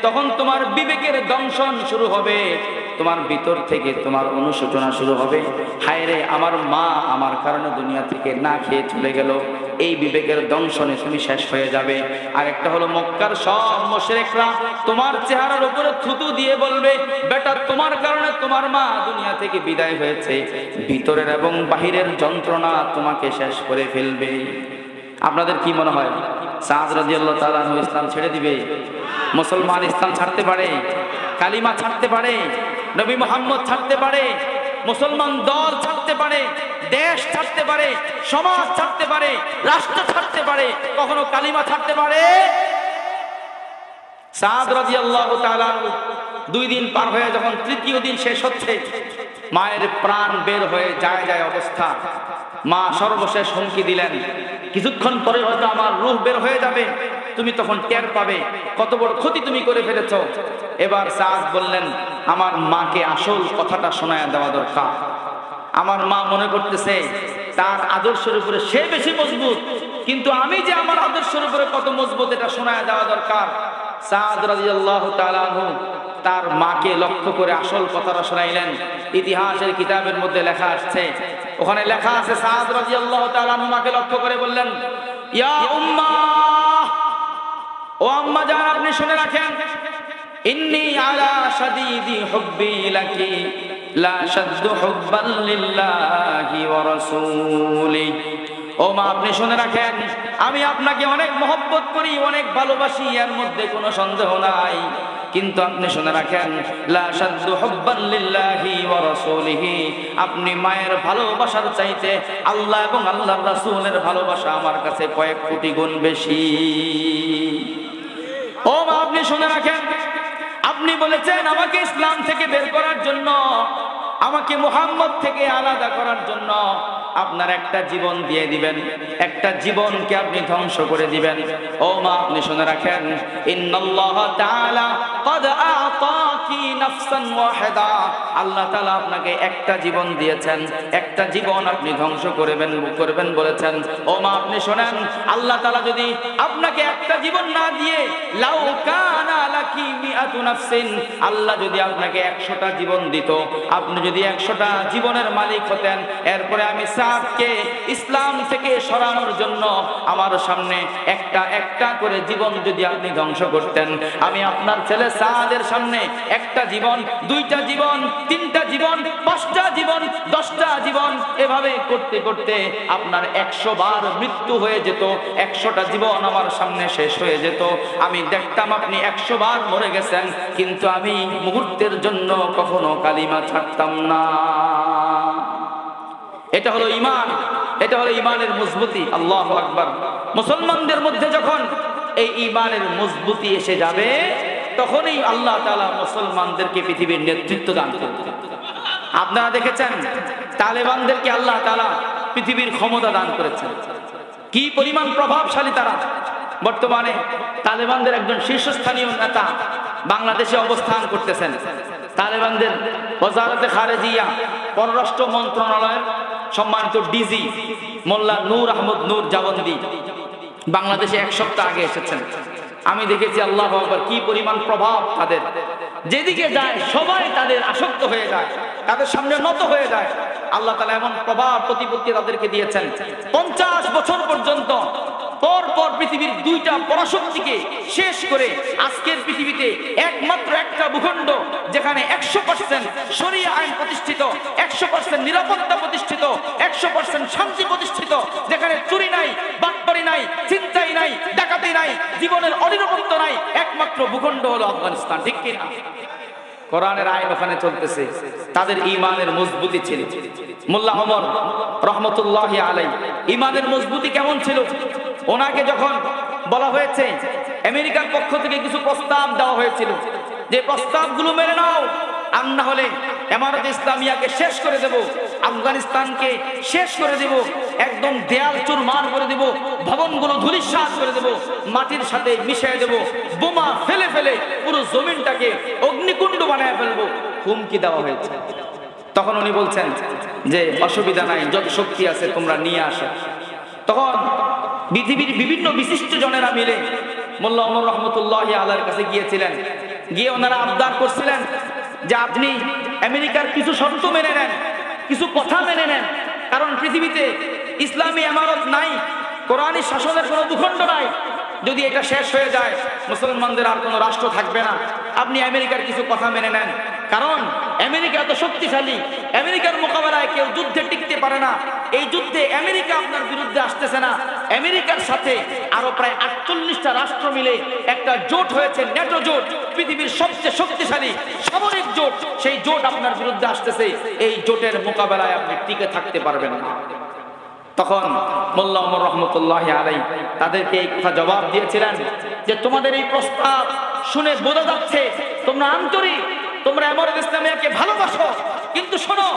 তখন তোমার বিবেকের দংশন শুরু হবে, তোমার ভিতর থেকে তোমার অনুশোচনা শুরু হবে, হায় রে, আমার মা আমার কারণে দুনিয়া থেকে না খেয়ে চলে গেল, এই বিবেকের দংশনে তুমি শেষ হয়ে যাবে। আর একটা হলো, মক্কার সব মুশরিকরা তোমার চেহারার উপরে থুতু দিয়ে বলবে, বেটা তোমার কারণে তোমার মা দুনিয়া থেকে বিদায় হয়েছে, ভিতরের এবং বাহিরের যন্ত্রণা তোমাকে শেষ করে ফেলবে। আপনাদের কি মনে হয়, সাদ রাদিয়াল্লাহু তাআলা আনহু ইসলাম ছেড়ে দিবে? মুসলমান ইসলাম ছাড়তে পারে? কালিমা ছাড়তে পারে? নবী মুহাম্মদ ছাড়তে পারে? মুসলমান দল ছাড়তে পারে? দেশ ছাড়তে পারে? সমাজ ছাড়তে পারে? রাষ্ট্র ছাড়তে পারে? কখনো কালিমা ছাড়তে পারে? সাদ রাদিয়াল্লাহু তাআলা দুই দিন পার হয়ে যখন তৃতীয় দিন শেষ হচ্ছে, মায়ের প্রাণ বের হয়ে যায় অবস্থা। মা সর্বশেষ হুমকি দিলেন, কিছুক্ষণ পরে হয়তো আমার রূহ বের হয়ে যাবে, তুমি তখন টের পাবে কত বড় ক্ষতি তুমি করে ফেলেছ। এবার সাদ বললেন, আমার মাকে আসল কথাটা শোনায় দেওয়া দরকার। আমার মা মনে করতেছে তার আদর্শের উপরে সে বেশি মজবুত, কিন্তু আমি যে আমার আদর্শের উপরে কত মজবুত, এটা শোনায় দেওয়া দরকার। সাদ রাদিয়াল্লাহু তাআলা আনহু তার মাকে লক্ষ্য করে আসল কথাটা শোনাইলেন। ইতিহাসের কিতাবের মধ্যে লেখা আসছে, ওখানে লেখা আছে সাদ রাদিয়াল্লাহু তাআলা আনহু মাকে লক্ষ্য করে বললেন, ইয়া উম্মা, ও আম্মা জান আপনি শুনে রাখেন, ইন্নী আলা শাদীদি হুব্বি লাকি লা শাদ্দু হুব্বান লিল্লাহি ওয়া রাসূলি। ও মা আপনি শুনে রাখেন, আমি আপনাকে অনেক মহব্বত করি, অনেক ভালোবাসি, এর মধ্যে কোনো সন্দেহ নাই। কিন্তু আপনি শুনে রাখেন, লা শাদ্দু হুব্বান লিল্লাহি ওয়া রাসূলিহি, আপনি মায়ের ভালোবাসার চাইতে আল্লাহ এবং আল্লাহর রাসূলের ভালোবাসা আমার কাছে কয়েক কোটি গুণ বেশি। ও মা আপনি শুনে রাখেন, আপনি বলেছেন আমাকে ইসলাম থেকে বের করার জন্য, আমাকে মুহাম্মদ থেকে আলাদা করার জন্য আপনার একটা জীবন দিয়ে দিবেন, একটা জীবনকে আপনি ধ্বংস করে দিবেন। ও মা আপনি শুনে রাখেন, ইন্নাল্লাহ তাআলা ক্বাদ আ'তাকি নাফসান ওয়াহিদা, আল্লাহ তাআলা আপনাকে একটা জীবন দিয়েছেন, একটা জীবন আপনি ধ্বংস করবেন বলেছেন। ও মা আপনি শুনেন, আল্লাহ তাআলা যদি আপনাকে একটা জীবন না দিয়ে, লাউ কানা লাকি মিআতু নাফসিন, আল্লাহ যদি আপনাকে 100টা জীবন দিত, আপনি যদি 100টা জীবনের মালিক হতেন, এরপরে আমি সাদকে ইসলাম থেকে সরানোর জন্য আমার সামনে একটা একটা করে জীবন যদি আপনি ধ্বংস করতেন, আমি আপনার ছেলে সাদের সামনে একটা জীবন, 2টা জীবন, 3টা জীবন, 5টা জীবন, 10টা জীবন, এভাবে করতে করতে আপনার 100 বার মৃত্যু হয়ে যেত, 100টা জীবন আমার সামনে শেষ হয়ে যেত। আমি দেখতাম আপনি 100 বার মরে গেছেন, কিন্তু আমি মুহূর্তের জন্য কখনো কালিমা ছাড়তাম না। এটা হলো ঈমান, এটা হলো ঈমানের মজবুতি। আল্লাহু আকবার। মুসলমানদের মধ্যে যখন এই ঈমানের মজবুতি এসে যাবে, তখনই আল্লাহ তাআলা মুসলমানদেরকে পৃথিবীর নেতৃত্ব দান করবেন। আপনারা দেখেছেন তালেবানদেরকে আল্লাহ তাআলা পৃথিবীর ক্ষমতা দান করেছেন, কি পরিমাণ প্রভাবশালী তারা। বর্তমানে তালেবানদের একজন শীর্ষস্থানীয় নেতা বাংলাদেশে অবস্থান করতেছেন। তালেবানদের ওয়াজারাতে খারেজিয়া, পররাষ্ট্র মন্ত্রণালয়ের সম্মানিত ডিজি মোল্লা নূর আহমদ নূর জাওয়ান্দি বাংলাদেশে 1 সপ্তাহ আগে এসেছেন। আমি দেখেছি আল্লাহু আকবার, কি পরিমাণ প্রভাব তাদের। যেদিকে যায় সবাই তাদের আসক্ত হয়ে যায়, তাদের সামনে নত হয়ে যায়। আল্লাহ তাআলা এমন প্রভাব প্রতিপত্তি তাদেরকে দিয়েছেন, 50 বছর পর্যন্ত পর পর পৃথিবীর 2টা পরাশক্তিকে শেষ করে আজকের পৃথিবীতে একমাত্র একটা ভূখণ্ড যেখানে 100% শরিয়া আইন প্রতিষ্ঠিত, 100% নিরাপত্তা প্রতিষ্ঠিত, 100% শান্তি প্রতিষ্ঠিত, যেখানে চুরি নাই, বাটপারি নাই, ছিনতাই নাই, ডাকাতি নাই, জীবনের অনিরাপত্তা নাই, একমাত্র ভূখণ্ড হলো আফগানিস্তান। ঠিক কি না? কোরআনের আইন ওখানে চলতেছে। তাদের ঈমানের মজবুতি ছিল। মোল্লা ওমর রহমতুল্লাহি আলাইহি ঈমানের মজবুতি কেমন ছিল? ওনাকে যখন বলা হয়েছে, আমেরিকার পক্ষ থেকে কিছু প্রস্তাব দেওয়া হয়েছিল, যে প্রস্তাবগুলো মেনে নাও, আর না হলে ইমারত ইসলামিয়াকে শেষ করে দেব, আফগানিস্তানকে শেষ করে দেব, একদম দেয়াল চুরমার করে দেব, ভবনগুলো ধূলিসাৎ করে দেব, মাটির সাথে মিশিয়ে দেব, বোমা ফেলে ফেলে পুরো জমিনটাকে অগ্নিকুণ্ড বানায় ফেলবো, হুমকি দেওয়া হয়েছে। তখন উনি বলছেন যে অসুবিধা নাই, যত শক্তি আছে তোমরা নিয়ে আসো। তখন পৃথিবীর বিভিন্ন বিশিষ্ট জনেরা মিলে মোল্লা ওমর রহমতুল্লাহি আলাইহির কাছে গিয়েছিলেন। গিয়ে ওনারা আবদার করছিলেন যে আপনি আমেরিকার কিছু শর্ত মেনে নেন, কিছু কথা মেনে নেন, কারণ পৃথিবীতে ইসলামী ইমারত নাই, কোরআনী শাসনের কোনো ভূখণ্ড নাই। যদি এটা শেষ হয়ে যায়, মুসলমানদের আর কোনো রাষ্ট্র থাকবে না। আপনি আমেরিকার কিছু কথা মেনে নেন, কারণ আমেরিকা এত শক্তিশালী, আমেরিকার মোকাবেলায় কেউ যুদ্ধে টিকতে পারে না। এই যুদ্ধে আমেরিকা আপনার বিরুদ্ধে আসতেছে না, আমেরিকার সাথে আরো প্রায় 48টা রাষ্ট্র মিলে একটা জোট হয়েছে, ন্যাটো জোট, পৃথিবীর সবচেয়ে শক্তিশালী সামরিক জোট। সেই জোট আপনার বিরুদ্ধে আসতেছে, এই জোটের মোকাবেলায় আপনি টিকে থাকতে পারবেন না। তখন মোল্লা ওমর রহমতুল্লাহি আলাইহি তাদেরকে এই কথা জবাব দিয়েছিলেন যে তোমাদের এই প্রস্তাব শুনে বোঝা যাচ্ছে তোমরা আন্তরিক, তোমরা ইমারত ইসলামিয়াকে ভালোবাসো, কিন্তু শোনো,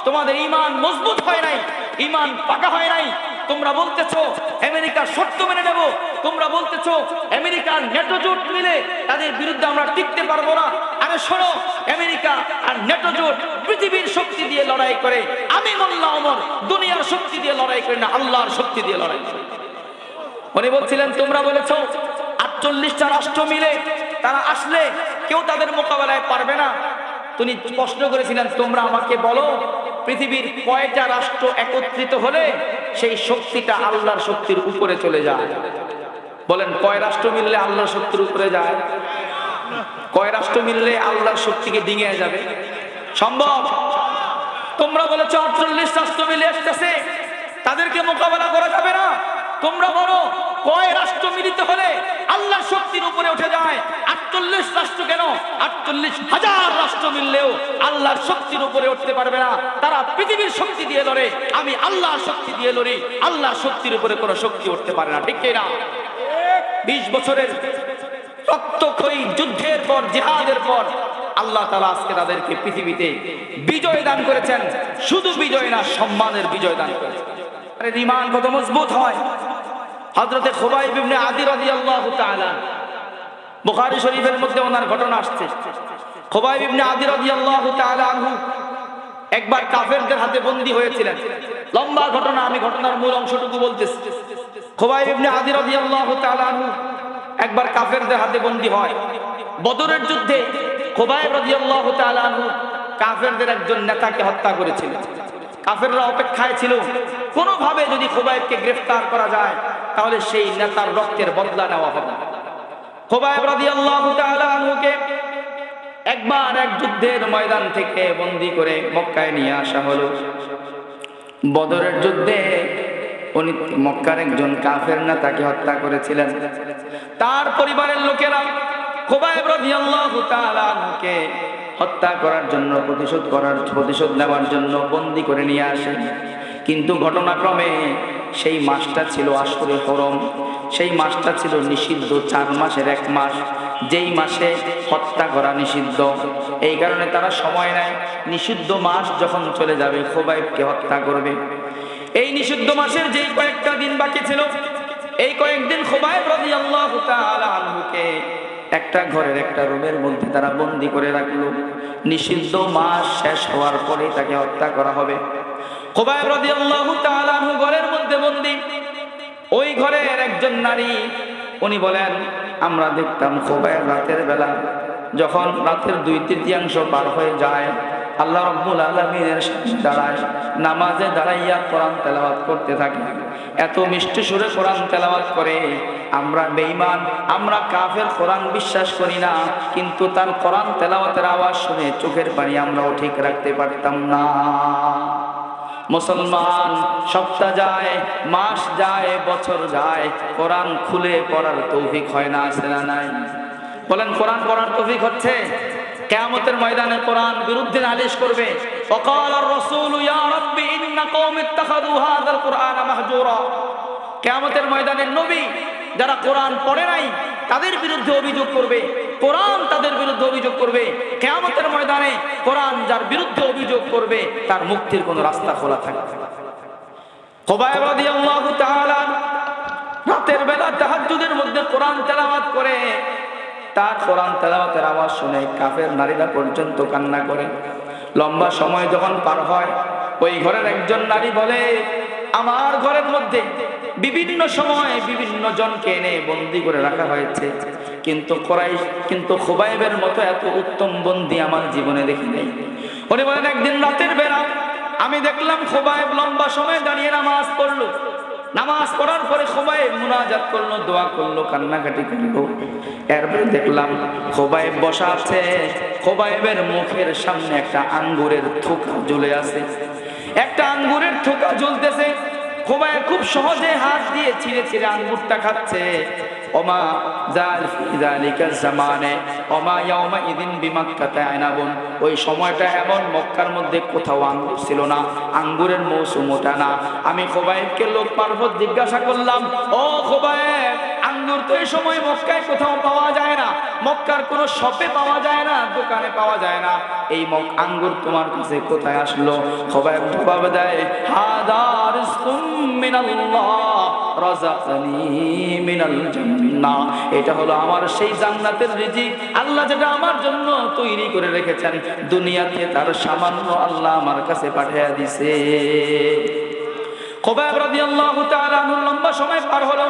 তোমাদের ঈমান মজবুত হয় নাই, ঈমান পাকা হয় নাই। তোমরা বলতেছো আমেরিকার শর্ত মেনে নেব, তোমরা বলতেছো আমেরিকার ন্যাটো জোট মিলে তাদের বিরুদ্ধে আমরা টিকতে পারবো না। আরে শোনো, আমেরিকা আর ন্যাটো জোট পৃথিবীর শক্তি দিয়ে লড়াই করে, আমি মোল্লা ওমর দুনিয়ার শক্তি দিয়ে লড়াই করি না, আল্লাহর শক্তি দিয়ে লড়াই করি। উনি বলছিলেন তোমরা বলেছো 48টা রাষ্ট্র মিলে তারা আসলে কেউ তাদের মোকাবেলায় পারবে না। তিনি প্রশ্ন করেছিলেন, তোমরা আমাকে বলো পৃথিবীর কয়টা রাষ্ট্র একত্রিত হলে সেই শক্তিটা আল্লাহর শক্তির উপরে চলে যায়? বলেন, কয় রাষ্ট্র মিললে আল্লাহর শক্তির উপরে যায়? কয় রাষ্ট্র মিললে আল্লাহর শক্তিকে ডিঙে যাবে? সম্ভব? তোমরা বলেছ 48 রাষ্ট্র মিলে আসতেছে, তাদেরকে মোকাবেলা করা যাবে না। তোমরা বলো কয় রাষ্ট্র মিলিত হলে আল্লাহর শক্তির উপরে উঠে যায়? 48 রাষ্ট্র কেন, 48,000 রাষ্ট্র মিললেও আল্লাহর শক্তির উপরে উঠতে পারবে না। তারা পৃথিবীর শক্তি দিয়ে লড়ে, আমি আল্লাহর শক্তি দিয়ে লড়ি। আল্লাহর শক্তির উপরে কোনো শক্তি উঠতে পারে না, ঠিক কি না? 20 বছরের রক্তক্ষয়ী যুদ্ধের পর, জিহাদের পর আল্লাহ তাআলা আজকে তাদেরকে পৃথিবীতে বিজয় দান করেছেন। শুধু বিজয় না, সম্মানের বিজয় দান করেছেন। আরে ঈমান কত মজবুত হয়! হযরতে খুবাইব ইবনে আদি রাদিয়াল্লাহু তাআলা, বুখারী শরীফের মধ্যে ওনার ঘটনা আসছে। খুবাইব ইবনে আদি রাদিয়াল্লাহু তাআলা আনহু একবার কাফেরদের হাতে বন্দী হয়েছিলেন। লম্বা ঘটনা, আমি ঘটনার মূল অংশটুকু বলতেছি। খুবাইব ইবনে আদি রাদিয়াল্লাহু তাআলা আনহু একবার কাফেরদের হাতে বন্দী হয়। বদরের যুদ্ধে খুবাইব রাদিয়াল্লাহু তাআলা আনহু কাফেরদের একজন নেতাকে হত্যা করেছিলেন। কাফেররা অপেক্ষায় ছিল কোনোভাবে যদি খুবাইবকে গ্রেফতার করা যায় তাহলে সেই নেতার রক্তের বদলা নেওয়া হবে। খুবাইব রাদিয়াল্লাহু তাআলা আনহুকে একবার এক যুদ্ধের ময়দান থেকে বন্দী করে মক্কায় নিয়ে আসা হলো। বদরের যুদ্ধে উনি মক্কার একজন কাফের নেতাকে হত্যা করেছিলেন। তার পরিবারের লোকেরা খুবাইব রাদিয়াল্লাহু তাআলা আনহুকে হত্যা করার জন্য, প্রতিশোধ নেওয়ার জন্য বন্দী করে নিয়ে আসে। কিন্তু ঘটনাক্রমে সেই মাসটা ছিল আশরে হরম। সেই মাসটা ছিল নিষিদ্ধ 4 মাসের 1 মাস, যেই মাসে হত্যা করা নিষিদ্ধ। এই কারণে তারা সময় নেয়, নিষিদ্ধ মাস যখন চলে যাবে খুবাইবকে হত্যা করবে। এই নিষিদ্ধ মাসের যেই কয়েকটা দিন বাকি ছিল, এই কয়েকদিন খুবাইব রাদিয়াল্লাহু তাআলা আনহুকে একটা ঘরের একটা রুমের মধ্যে তারা বন্দী করে রাখলো। নিষিদ্ধ মাস শেষ হওয়ার পরে তাকে হত্যা করা হবে। খুবাইব রাদিয়াল্লাহু তাআলা আনহু ঘরের মধ্যে বন্দী। ওই ঘরের একজন নারী, উনি বলেন, আমরা দেখতাম খুবাইব রাতের বেলা যখন রাতের 2/3 পার হয়ে যায়, আল্লাহ রাব্বুল আলামিনের সামনে দাঁড়ায়, নামাজে দাঁড়াইয়া কোরআন তেলাওয়াত করতে থাকে। এত মিষ্টি সুরে কোরআন তেলাওয়াত করে, আমরা বেঈমান, আমরা কাফের, কোরআন বিশ্বাস করি না, কিন্তু তার কোরআন তেলাওয়াতের আওয়াজ শুনে চোখের পানি আমরাও ঠিক রাখতে পারতাম না। মুসলমান সপ্তাহ যায়, মাস যায়, বছর যায়, কোরআন খুলে পড়ার তৌফিক হয় না, আছে না নাই? বলেন, কোরআন পড়ার তৌফিক হচ্ছে? কিয়ামতের ময়দানে কোরআন বিরুদ্ধে নালিশ করবে। ওয়াকাল আর-রাসূলু ইয়া রাব্বি ইন্না কওমি ইত্তাখাযু হাযাল কুরআনা মাহজুরা। কিয়ামতের ময়দানে নবী যারা কোরআন পড়ে নাই তাদের বিরুদ্ধে অভিযোগ করবে, কোরআন তাদের বিরুদ্ধে অভিযোগ করবে। কিয়ামতের ময়দানে কোরআন যার বিরুদ্ধে অভিযোগ করবে তার মুক্তির কোনো রাস্তা খোলা থাকবে না। খুবাইব রাদিয়াল্লাহু তাআলা রাতের বেলা তাহাজ্জুদের মধ্যে কোরআন তেলাওয়াত করে। তার কোরআন তেলাওয়াতের আওয়াজ শুনে কাফের নারীরা পর্যন্ত কান্না করে। লম্বা সময় যখন পার হয়, ওই ঘরের একজন নারী বলে, আমার ঘরের মধ্যে বিভিন্ন সময় বিভিন্ন জনকে এনে বন্দী করে রাখা হয়েছে, কিন্তু খুবাইবের মতো এত উত্তম বন্দী আমার জীবনে দেখি নাই। উনি বলেন, একদিন রাতের বেলা আমি দেখলাম খুবাইব লম্বা সময় দাঁড়িয়ে নামাজ পড়লো। নামাজ পড়ার পরে খুবাইব মুনাজাত করলো, দোয়া করলো, কান্নাকাটি করলো। এরপরে দেখলাম খুবাইব বসা আছে, খুবাইবের মুখের সামনে একটা আঙ্গুরের থোকা ঝুলে আছে। একটা আঙ্গুরের থোকা ঝুলতেছে। খুবাইব খুব সহজে হাত দিয়ে ছিঁড়ে ছিঁড়ে আঙ্গুরটা খাচ্ছে। ওমা জাল ফি যালিকা জামানে ওমা ইয়াউমা ইদিন বিমাক্কাতা আনাবুন। ওই সময়টা এমন মক্কার মধ্যে কোথাও আঙ্গুর ছিল না, আঙ্গুরের মৌসুম ওটা না। আমি খুবাইবকে লোক মারফত জিজ্ঞাসা করলাম, ও খুবাইব, আঙ্গুর তো এই সময় মক্কায় কোথাও পাওয়া যায় না, মক্কার কোনো শপে পাওয়া যায় না, দোকানে পাওয়া যায় না, এই আঙ্গুর তোমার কাছে কোথায় আসলো? খুবাইব জবাব দেয়, হাদা রিজকুম মিনাল্লাহ রাযাকানি মিনাল জান্নাহ। এটা হলো আমার সেই জান্নাতের রিজিক, আল্লাহ যেটা আমার জন্য তৈরি করে রেখেছেন দুনিয়াতে, তার সামান্য আল্লাহ আমার কাছে পাঠিয়ে দিয়েছে। খুবাইব রাদিয়াল্লাহু তাআলা লম্বা সময় পার হলো।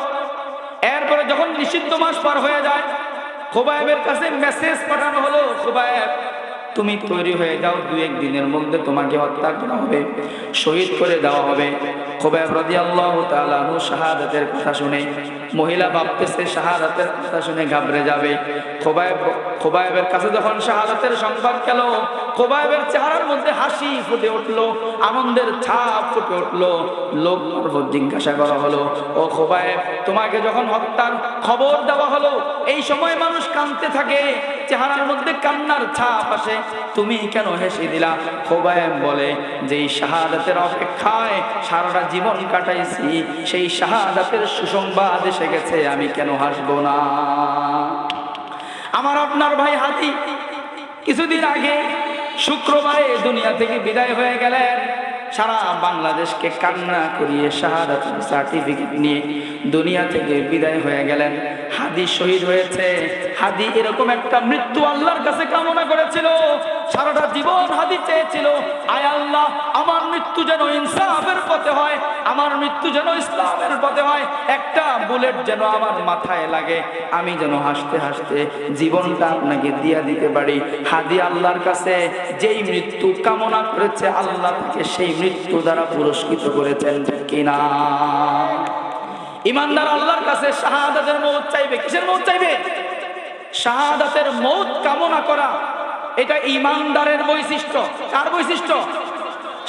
এরপরে যখন নিষিদ্ধ মাস পার হয়ে যায়, খুবাইবের কাছে মেসেজ পাঠানো হলো, খুবাইব তুমি তৈরি হয়ে যাও, 2-1 দিনের মধ্যে তোমাকে হত্যা করা হবে, শহীদ করে দেওয়া হবে। খুবাইব রাদিয়াল্লাহু তাআলা আনহু শাহাদাতের কথা শুনে, মহিলা ভাবতেছে শাহাদাতের কথা শুনে ঘাবড়ে যাবে। খুবাইবের কাছে যখন শাহাদাতের সংবাদ গেল, খুবাইবের চেহারার মধ্যে হাসি ফুটে উঠলো, আনন্দের ছাপ ফুটে উঠলো। লোক মারফত জিজ্ঞাসা করা হলো, ও খুবাইব তোমাকে যখন হত্যার খবর দেওয়া হলো, এই সময় মানুষ কাঁদতে থাকে, চেহারার মধ্যে কান্নার ছাপ আসে, তুমি কেন হেসে দিলা? খুবাইব বলে, যেই শাহাদাতের অপেক্ষায় সারাটা জীবন কাটাইছি, সেই শাহাদাতের সুসংবাদ এসে গেছে, আমি কেন হাসবো না? আমার আপনার ভাই হাদি কিছুদিন আগে শুক্রবারে দুনিয়া থেকে বিদায় হয়ে গেলেন। সারা বাংলাদেশকে কান্না করিয়ে শাহাদাতের সার্টিফিকেট নিয়ে দুনিয়া থেকে বিদায় হয়ে গেলেন। হাদি শহীদ হয়েছে। হাদি এরকম একটা মৃত্যু আল্লাহর কাছে কামনা করেছিল, সারাটা জীবন হাদি চেয়েছিল, আয় আল্লাহ আমার মৃত্যু যেন ইনসাফের পথে হয়, আমার মৃত্যু যেন ইসলামের পথে হয়, একটা বুলেট যেন আমার মাথায় লাগে, আমি যেন হাসতে হাসতে জীবনটা আপনাকে দিয়া দিতে পারি। হাদি আল্লাহর কাছে যেই মৃত্যু কামনা করেছে, আল্লাহ তাকে সেই মৃত্যু দ্বারা পুরস্কৃত করেছেন কিনা? ইমানদার আল্লাহর কাছে শাহাদাতের মওত চাইবে। কিসের মওত চাইবে? শাহাদাতের মওত কামনা করা, এটা ইমানদারের বৈশিষ্ট্য। কার বৈশিষ্ট্য?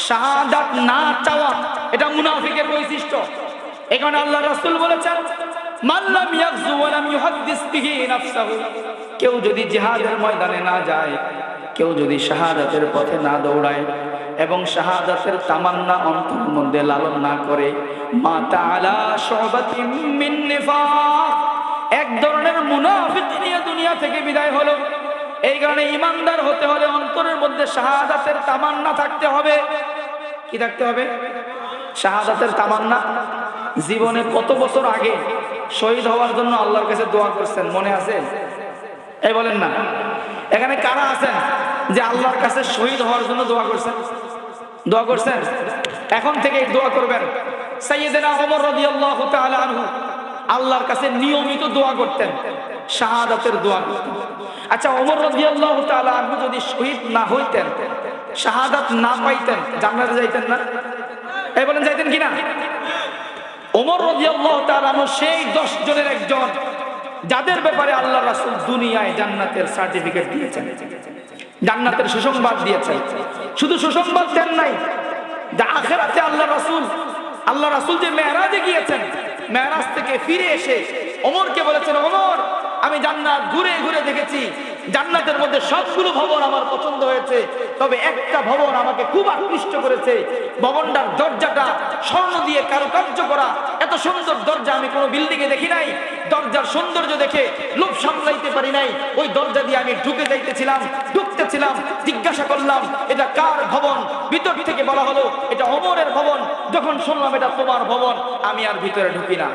শাহাদাত না চাওয়া, এটা মুনাফিকের বৈশিষ্ট্য। এখানে আল্লাহ রাসূল বলেছেন, মান লাম ইয়াগজু ওয়া লাম ইউহাদ্দিস বিহি নাফসাহু, কেউ যদি জিহাদের ময়দানে না যায়, কেউ যদি শাহাদাতের পথে না দৌড়ায় এবং শাহাদাতের তামান্না অন্তরের মধ্যে লালন না করে, মাতা আলা শুবাতিন মিন নিফাক, এক ধরনের মুনাফিক নিয়ে দুনিয়া থেকে বিদায় হলো। এই কারণে ইমানদার হতে হলে অন্তরের মধ্যে শাহাদাতের তামান্না থাকতে হবে। কি থাকতে হবে? শাহাদাতের তামান্না। জীবনে কত বছর আগে শহীদ হওয়ার জন্য আল্লাহর কাছে দোয়া করছেন, মনে আছে? এই বলেন না, এখানে কারা আছেন যে আল্লাহর কাছে শহীদ হওয়ার জন্য দোয়া করছেন? দোয়া করছেন? এখন থেকে দোয়া করবেন। সাইয়েদনা ওমর রাদিয়াল্লাহু তাআলা আনহু আল্লাহর কাছে নিয়মিত দোয়া করতেন, শাহাদাতের দোয়া করতেন। আচ্ছা, ওমর রাদিয়াল্লাহু তাআলা আনহু যদি শহীদ না হইতেন, শাহাদাত না পাইতেন, জান্নাতে যাইতেন না? এই বলেন, যাইতেন কিনা? ওমর রাদিয়াল্লাহু তাআলা আনহু সেই 10 জনের একজন, যাদের ব্যাপারে আল্লাহ রাসূল দুনিয়ায় জান্নাতের সার্টিফিকেট দিয়েছেন, জান্নাতের সুসংবাদ দিয়েছেন। শুধু সুসংবাদ দেন নাই, যে আখিরাতে আল্লাহ রাসূল যে মেরাজে গিয়েছেন, মেরাজ থেকে ফিরে এসে ওমরকে বলেছেন, ওমর আমি জান্নাত ঘুরে ঘুরে দেখেছি, জান্নাতের মধ্যে সবগুলো ভবন আমার পছন্দ হয়েছে, তবে একটা ভবন আমাকে খুব আকৃষ্ট করেছে। ভবনটার দরজাটা স্বর্ণ দিয়ে কারুকার্য করা, এত সুন্দর দরজা আমি কোনো বিল্ডিং এ দেখি নাই। দরজার সৌন্দর্য দেখে লোভ সামলাইতে পারি নাই, ওই দরজা দিয়ে আমি ঢুকতেছিলাম। জিজ্ঞাসা করলাম, এটা কার ভবন? ভিতর থেকে বলা হলো এটা ওমরের ভবন। যখন শুনলাম এটা তোমার ভবন, আমি আর ভিতরে ঢুকি না।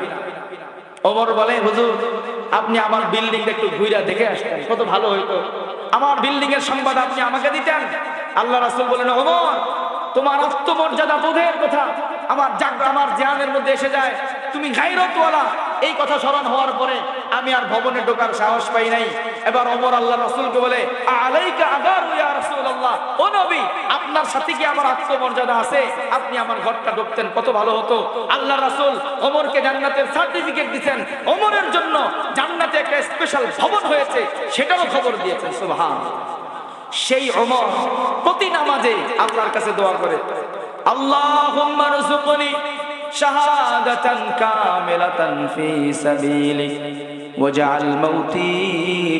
ওমর বলে, হুজুর আপনি আমার বিল্ডিংটা একটু ঘুরে দেখে আসতেন, কত ভালো হইতো, আমার বিল্ডিং এর সংবাদ আপনি আমাকে দিতেন। আল্লাহ রাসূল বলেন, ওমর তোমার আত্মমর্যাদা বোধের কথা আমার জানের মধ্যে এসে যায়, তুমি গায়রতওয়ালা। এই কথা স্মরণ হওয়ার পরে আমি আর ভবনে ঢোকার সাহস পাই নাই। এবার ওমর আল্লাহ রাসূলকে বলে, আলাইকা আগারু ইয়া রাসূলুল্লাহ, ও নবী আপনার সাথে কি আমার আত্মমর্যাদা আছে? আপনি আমার ঘরটা ঢুকতেন, কত ভালো হতো। আল্লাহ রাসূল ওমরকে জান্নাতের সার্টিফিকেট দিয়েছেন, ওমরের জন্য জান্নাতে একটা স্পেশাল ভবন হয়েছে, সেটারও খবর দিয়েছেন। সুবহানাল্লাহ। সেই ওমর প্রতি নামাজে আল্লাহর কাছে দোয়া করে, আল্লাহুম্মা রযুকনি শাহাদাতান কামিলাতান ফি সাবিলিক ওয়াজআল মাউতি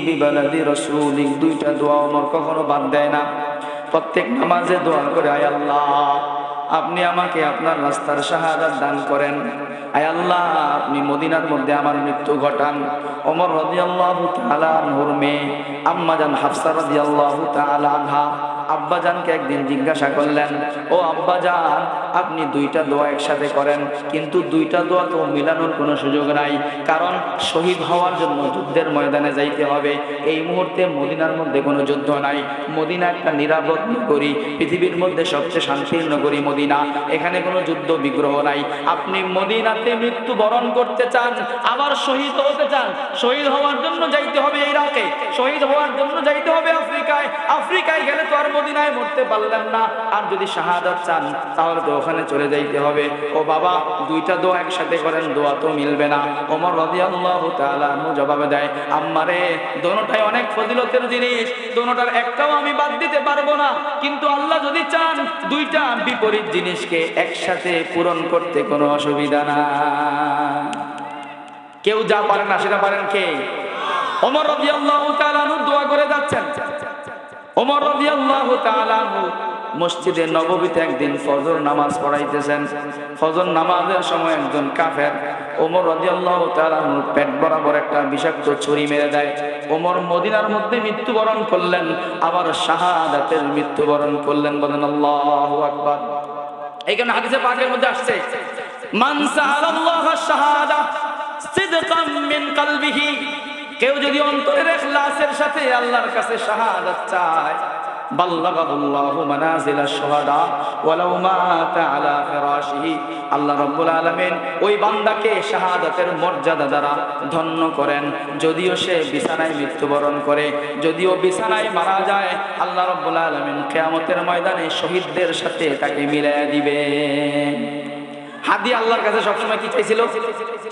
বিবালাদি রাসূলিক। দুইটা দোয়া ওমর কখনো বাদ দেয় না, প্রত্যেক নামাজে দোয়া করে, আয় আল্লাহ আপনি আমাকে আপনার রাস্তার শাহাদাত দান করেন, আয় আল্লাহ আপনি মদিনার মধ্যে আমার মৃত্যু ঘটান। ওমর রাদিয়াল্লাহু তাআলা আনহুর মেয়ে আম্মাজান হাফসা রাদিয়াল্লাহু তাআলা আনহা আব্বাজানকে একদিন জিজ্ঞাসা করলেন, ও আব্বাজান আপনি দুইটা দোয়া একসাথে করেন, কিন্তু দুইটা দোয়া তো মিলানোর কোনো সুযোগ নাই, কারণ শহীদ হওয়ার জন্য যুদ্ধের ময়দানে যাইতে হবে। এই মুহূর্তে মদিনার মধ্যে কোনো যুদ্ধ নাই, মদিনা একটা নিরাপদ নগরী, পৃথিবীর মধ্যে সবচেয়ে শান্তির নগরী মদিনা, এখানে কোনো যুদ্ধ বিগ্রহ নাই। আপনি মদিনাতে মৃত্যুবরণ করতে চান, আবার শহীদ হতে চান, শহীদ হওয়ার জন্য যাইতে হবে ইরাকে। আমাকে শহীদ হওয়ার জন্য যাইতে হবে আফ্রিকায়। আফ্রিকায় গেলে তো আর মদিনায় মরতে পারলাম না, আর যদি শাহাদাত চান তাহলে তো ওখানে চলে যাইতে হবে। ও বাবা, দুইটা দোয়া একসাথে করেন, দোয়া তো মিলবে না। ওমর রাদিয়াল্লাহু তাআলা আনহু জবাবে দেয়, আম্মারে, দোনোটাই অনেক ফজিলতের জিনিস, দোনোটার একটাও আমি বাদ দিতে পারবো না, কিন্তু আল্লাহ যদি চান দুইটা বিপরীত জিনিসকে একসাথে পূরণ করতে কোনো অসুবিধা না। কেউ যা পারে না সেটা পারেন কে? ওমর রাদিয়াল্লাহু তাআলা আনহু দোয়া করে যাচ্ছেন। ওমর রাদিয়াল্লাহু তাআলা আনহু মসজিদে নববীতে একদিন ফজর নামাজ পড়াইতেছেন। ফজর নামাজের সময় একজন কাফের ওমর রাদিয়াল্লাহু তাআলা আনহুর পেট বরাবর একটা বিষাক্ত ছুরি মেরে দেয়। ওমর মদিনার মধ্যে মৃত্যুবরণ করলেন, আবার শাহাদাতের মৃত্যুবরণ করলেন। বলেন আল্লাহু আকবার। এইখানে হাদিসে পাকের মধ্যে আসছে, মান সাআলাল্লাহা শাহাদা সিদকাম মিন কলবিহি, কেউ যদি অন্তরের ইখলাসের সাথে আল্লাহর কাছে শাহাদাত চায়, বাল্লাগাহুল্লাহু মানাজিলাশ শুহাদা ওয়ালাউ মাতা আলা ফিরাশিহি, আল্লাহ রাব্বুল আলামিন ওই বান্দাকে শাহাদাতের মর্যাদা দ্বারা ধন্য করেন, যদিও সে বিছানায় মৃত্যুবরণ করে, যদিও বিছানায় মারা যায়, আল্লাহ রাব্বুল আলামিন কিয়ামতের ময়দানে শহীদদের সাথে তাকে মিলাইয়া দিবেন। হাদি আল্লাহর কাছে সবসময় কি চেয়েছিল?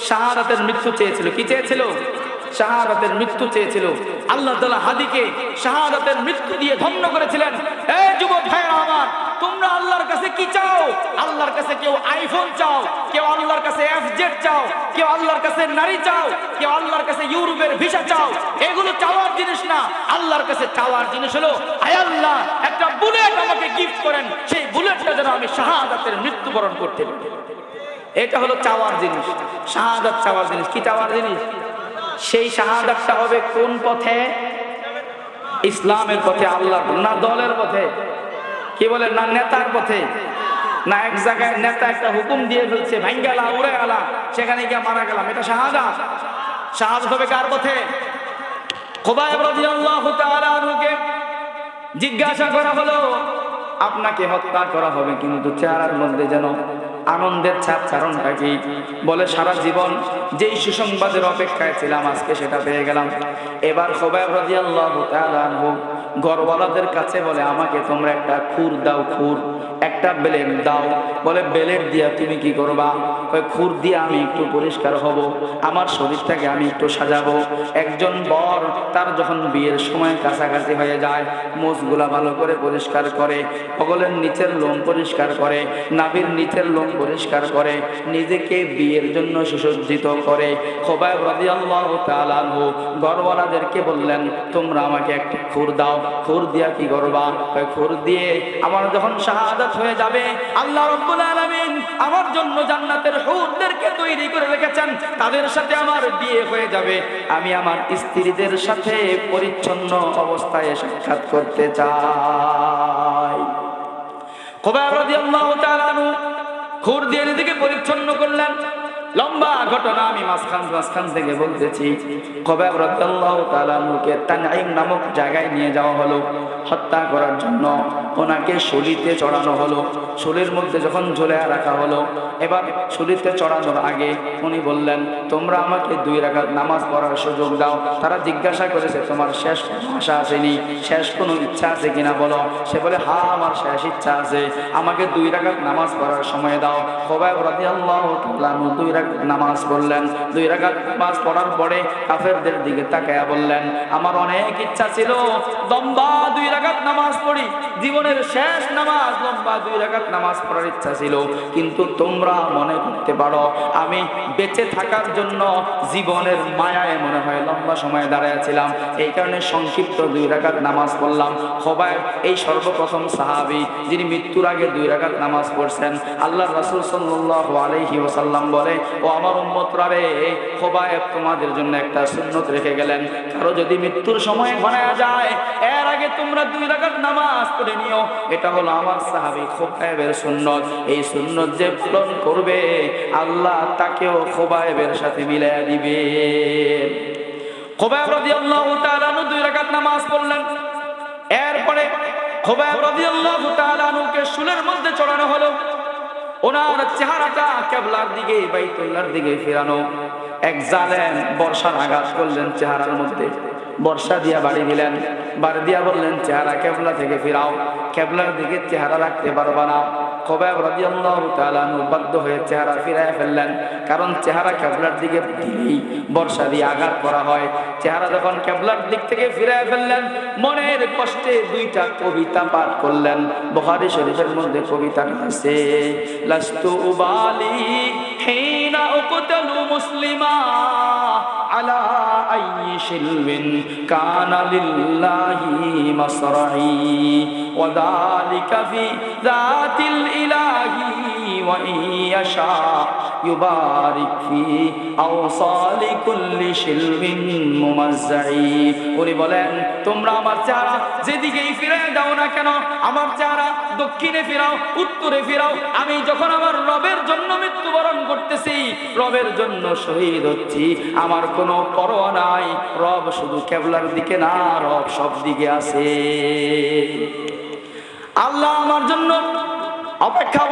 শাহাদাতের মৃত্যু চেয়েছিল। কি চেয়েছিল? শাহাদাতের মৃত্যু চেয়েছিল। আল্লাহ তাআলা হাদিকে শাহাদাতের মৃত্যু দিয়ে ধন্য করেছিলেন। এই যুবক ভাইরা আমার, তোমরা আল্লাহর কাছে কি চাও? আল্লাহর কাছে কেউ আইফোন চাও, কেউ আল্লাহর কাছে এফজেড চাও, কেউ আল্লাহর কাছে নারী চাও, কেউ আল্লাহর কাছে ইউরোপের ভিসা চাও। এগুলো চাওয়ার জিনিস না। আল্লাহর কাছে চাওয়ার জিনিস হলো, আয় আল্লাহ, একটা বুলেট আমাকে গিফট করেন, সেই বুলেটটা যেন আমি শাহাদাতের মৃত্যুবরণ করতে পারি। এটা হলো চাওয়ার জিনিস, শাহাদাত চাওয়ার জিনিস। কি চাওয়ার জিনিস? সেই শাহাদাতটা হবে কোন পথে? ইসলামের পথে, আল্লাহর, না দলের পথে, কি বলে, না নেতার পথে, না এক জায়গায় নেতা একটা হুকুম দিয়ে ফেলছে, ভাঙ্গালা উড়ে গেলা, সেখানে গিয়ে মারা গেলাম, এটা শাহাদাত? শাহাদাত হবে কার পথে? খুবাইব রাদিয়াল্লাহু তাআলা আনহুকে জিজ্ঞাসা করা হলো, আপনাকে হত্যা করা হবে, কিন্তু চেহারার মধ্যে যেন আনন্দের ছাপ, কারণটা কি? বলে, সারা জীবন যেই সুসংবাদের অপেক্ষায় ছিলাম আজকে সেটা পেয়ে গেলাম। এবার খুবাইব রাদিয়াল্লাহু তাআলা আনহু ঘরওয়ালাদের কাছে বলে, আমাকে তোমরা একটা খুর দাও, খুর, একটা ব্লেড দাও। বলে, ব্লেড দিয়া তুমি কি করবা? ওই খুর দিয়ে আমি একটু পরিষ্কার হব, আমার শরীরটাকে আমি একটু সাজাবো। একজন বর তার যখন বিয়ের সময় কাছাকাছি হয়ে যায়, মোচগুলা ভালো করে পরিষ্কার করে, বগলের নিচের লোম পরিষ্কার করে, নাভির নিচের লোম পরিষ্কার করে, নিজেকে বিয়ের জন্য সুসজ্জিত করে। খুবাইব রাদিয়াল্লাহু তাআলা আনহু ঘরওয়ালাদেরকে বললেন, তোমরা আমাকে একটা খুর দাও। খুর দিয়া কি করবা? ওই খুর দিয়ে আমার যখন শাহাদাত হয়ে যাবে, আল্লাহ রাব্বুল আলামিন আমার জন্য জান্নাতের হুরদেরকে তৈরি করে রেখেছেন, তাদের সাথে আমার বিয়ে হয়ে যাবে। আমি আমার স্ত্রীদের সাথে পরিচ্ছন্ন অবস্থায় সাক্ষাৎ করতে চাই। খুবাইব রাদিয়াল্লাহু তাআলা আনহু খুর দিয়ে নিজেকে পরিচ্ছন্ন করলেন। লম্বা ঘটনা, আমি মাঝখান থেকে বলতেছি। খুবাইব রাদিয়াল্লাহু তাআলা আনহুকে তানঈম নামক জায়গায় নিয়ে যাওয়া হলো হত্যা করার জন্য। ওনাকে শুলিতে চড়ানো হলো। শুলির মধ্যে যখন ঝুলিয়ে রাখা হলো, এবার শুলিতে চড়ানোর আগে উনি বললেন, তোমরা আমাকে 2 রাকাত নামাজ পড়ার সুযোগ দাও। তারা জিজ্ঞাসা করেছে, তোমার শেষ কোনো আশা আসেনি, শেষ কোনো ইচ্ছা আছে কিনা বলো। সে বলে, হ্যাঁ, আমার শেষ ইচ্ছা আছে, আমাকে 2 রাকাত নামাজ পড়ার সময় দাও। খুবাইব রাদিয়াল্লাহু তাআলা 2 রাকাত নামাজ পড়লেন। 2 রাকাত নামাজ পড়ার পরে কাফেরদের দিকে তাকায়া বললেন, আমার অনেক ইচ্ছা ছিল লম্বা 2 রাকাত নামাজ পড়ি, জীবনের শেষ নামাজ লম্বা 2 রাকাত নামাজ পড়ার ইচ্ছা ছিল, কিন্তু তোমরা মনে করতে পারো আমি বেঁচে থাকার জন্য জীবনের মায়ায় মনে হয় লম্বা সময় দাঁড়াইয়াছিলাম, এই কারণে সংক্ষিপ্ত 2 রাকাত নামাজ পড়লাম। খুবাইব এই সর্বপ্রথম সাহাবী যিনি মৃত্যুর আগে 2 রাকাত নামাজ পড়ছেন। আল্লাহর রাসূল সাল্লাল্লাহু আলাইহি ওয়াসাল্লাম বলে, ও আমার উম্মতরা রে, খুবাইব তোমাদের জন্য একটা সুন্নত রেখে গেলেন, কারো যদি মৃত্যুর সময় ঘনায়া যায় এর আগে তোমরা 2 রাকাত নামাজ পড়ে নিও। এটা হলো আমার সাহাবী খুবাইবের সুন্নত। এই সুন্নত যে পালন করবে আল্লাহ তাকেও খুবাইবের সাথে মিলাইয়া দিবে। খুবাইব রাদিয়াল্লাহু তাআলা আনহু 2 রাকাত নামাজ পড়লেন। এরপরে খুবাইব রাদিয়াল্লাহু তাআলা আনহুকে শুলের মধ্যে চড়ানো হলো। ওনার চেহারাটা কিবলার দিকে, বাইতুল্লাহর দিকে ফেরানো। এক জালেম বর্ষার আঘাত করলেন চেহারার মধ্যে। বর্ষা দিয়া বাড়ি দিলেন, বাড়ি দিয়া বললেন চেহারা কেবলা থেকে ফিরাও, কেবলার দিকে চেহারা রাখতে পারবা না। খোবাইব রাদিয়াল্লাহু তাআলা আনহু বাধ্য হয়ে চেহারা ফিরায় ফেললেন, কারণ চেহারা কেবলার দিকে দিলেই বর্ষা দিয়ে আঘাত করা হয়। চেহারা যখন কেবলার দিক থেকে ফিরায় ফেললেন, মনের কষ্টে দুইটা কবিতা পাঠ করলেন। বুখারী শরীফের মধ্যে কবিতাটা আছে, লাস্তু উবালি হিনা উকতালু মুসলিমা আলা আইয়ি শিলবিন কানা লিল্লাহি মাসরাহি ওয়া যালিকা ফি যাতিল ইলাহি ওয়া ইয়াশা ইউবারিক ফি আওসালি কুল্লি শিলবিন মুমাজ্জাই। উনি বলেন তোমরা আমার চেহারা যেদিকেই ফিরিয়ে দাও না কেন, আমার চেহারা দক্ষিণে ফিরাও, উত্তরে ফিরাও, আমি যখন আমার রবের জন্য মৃত্যুবরণ করতেছি, রবের জন্য শহীদ হচ্ছি, আমার কোনো পরোয়া নাই। রব শুধু কেবলার দিকে না, রব সব দিকে আছে। আল্লাহ আমার জন্য অপেক্ষা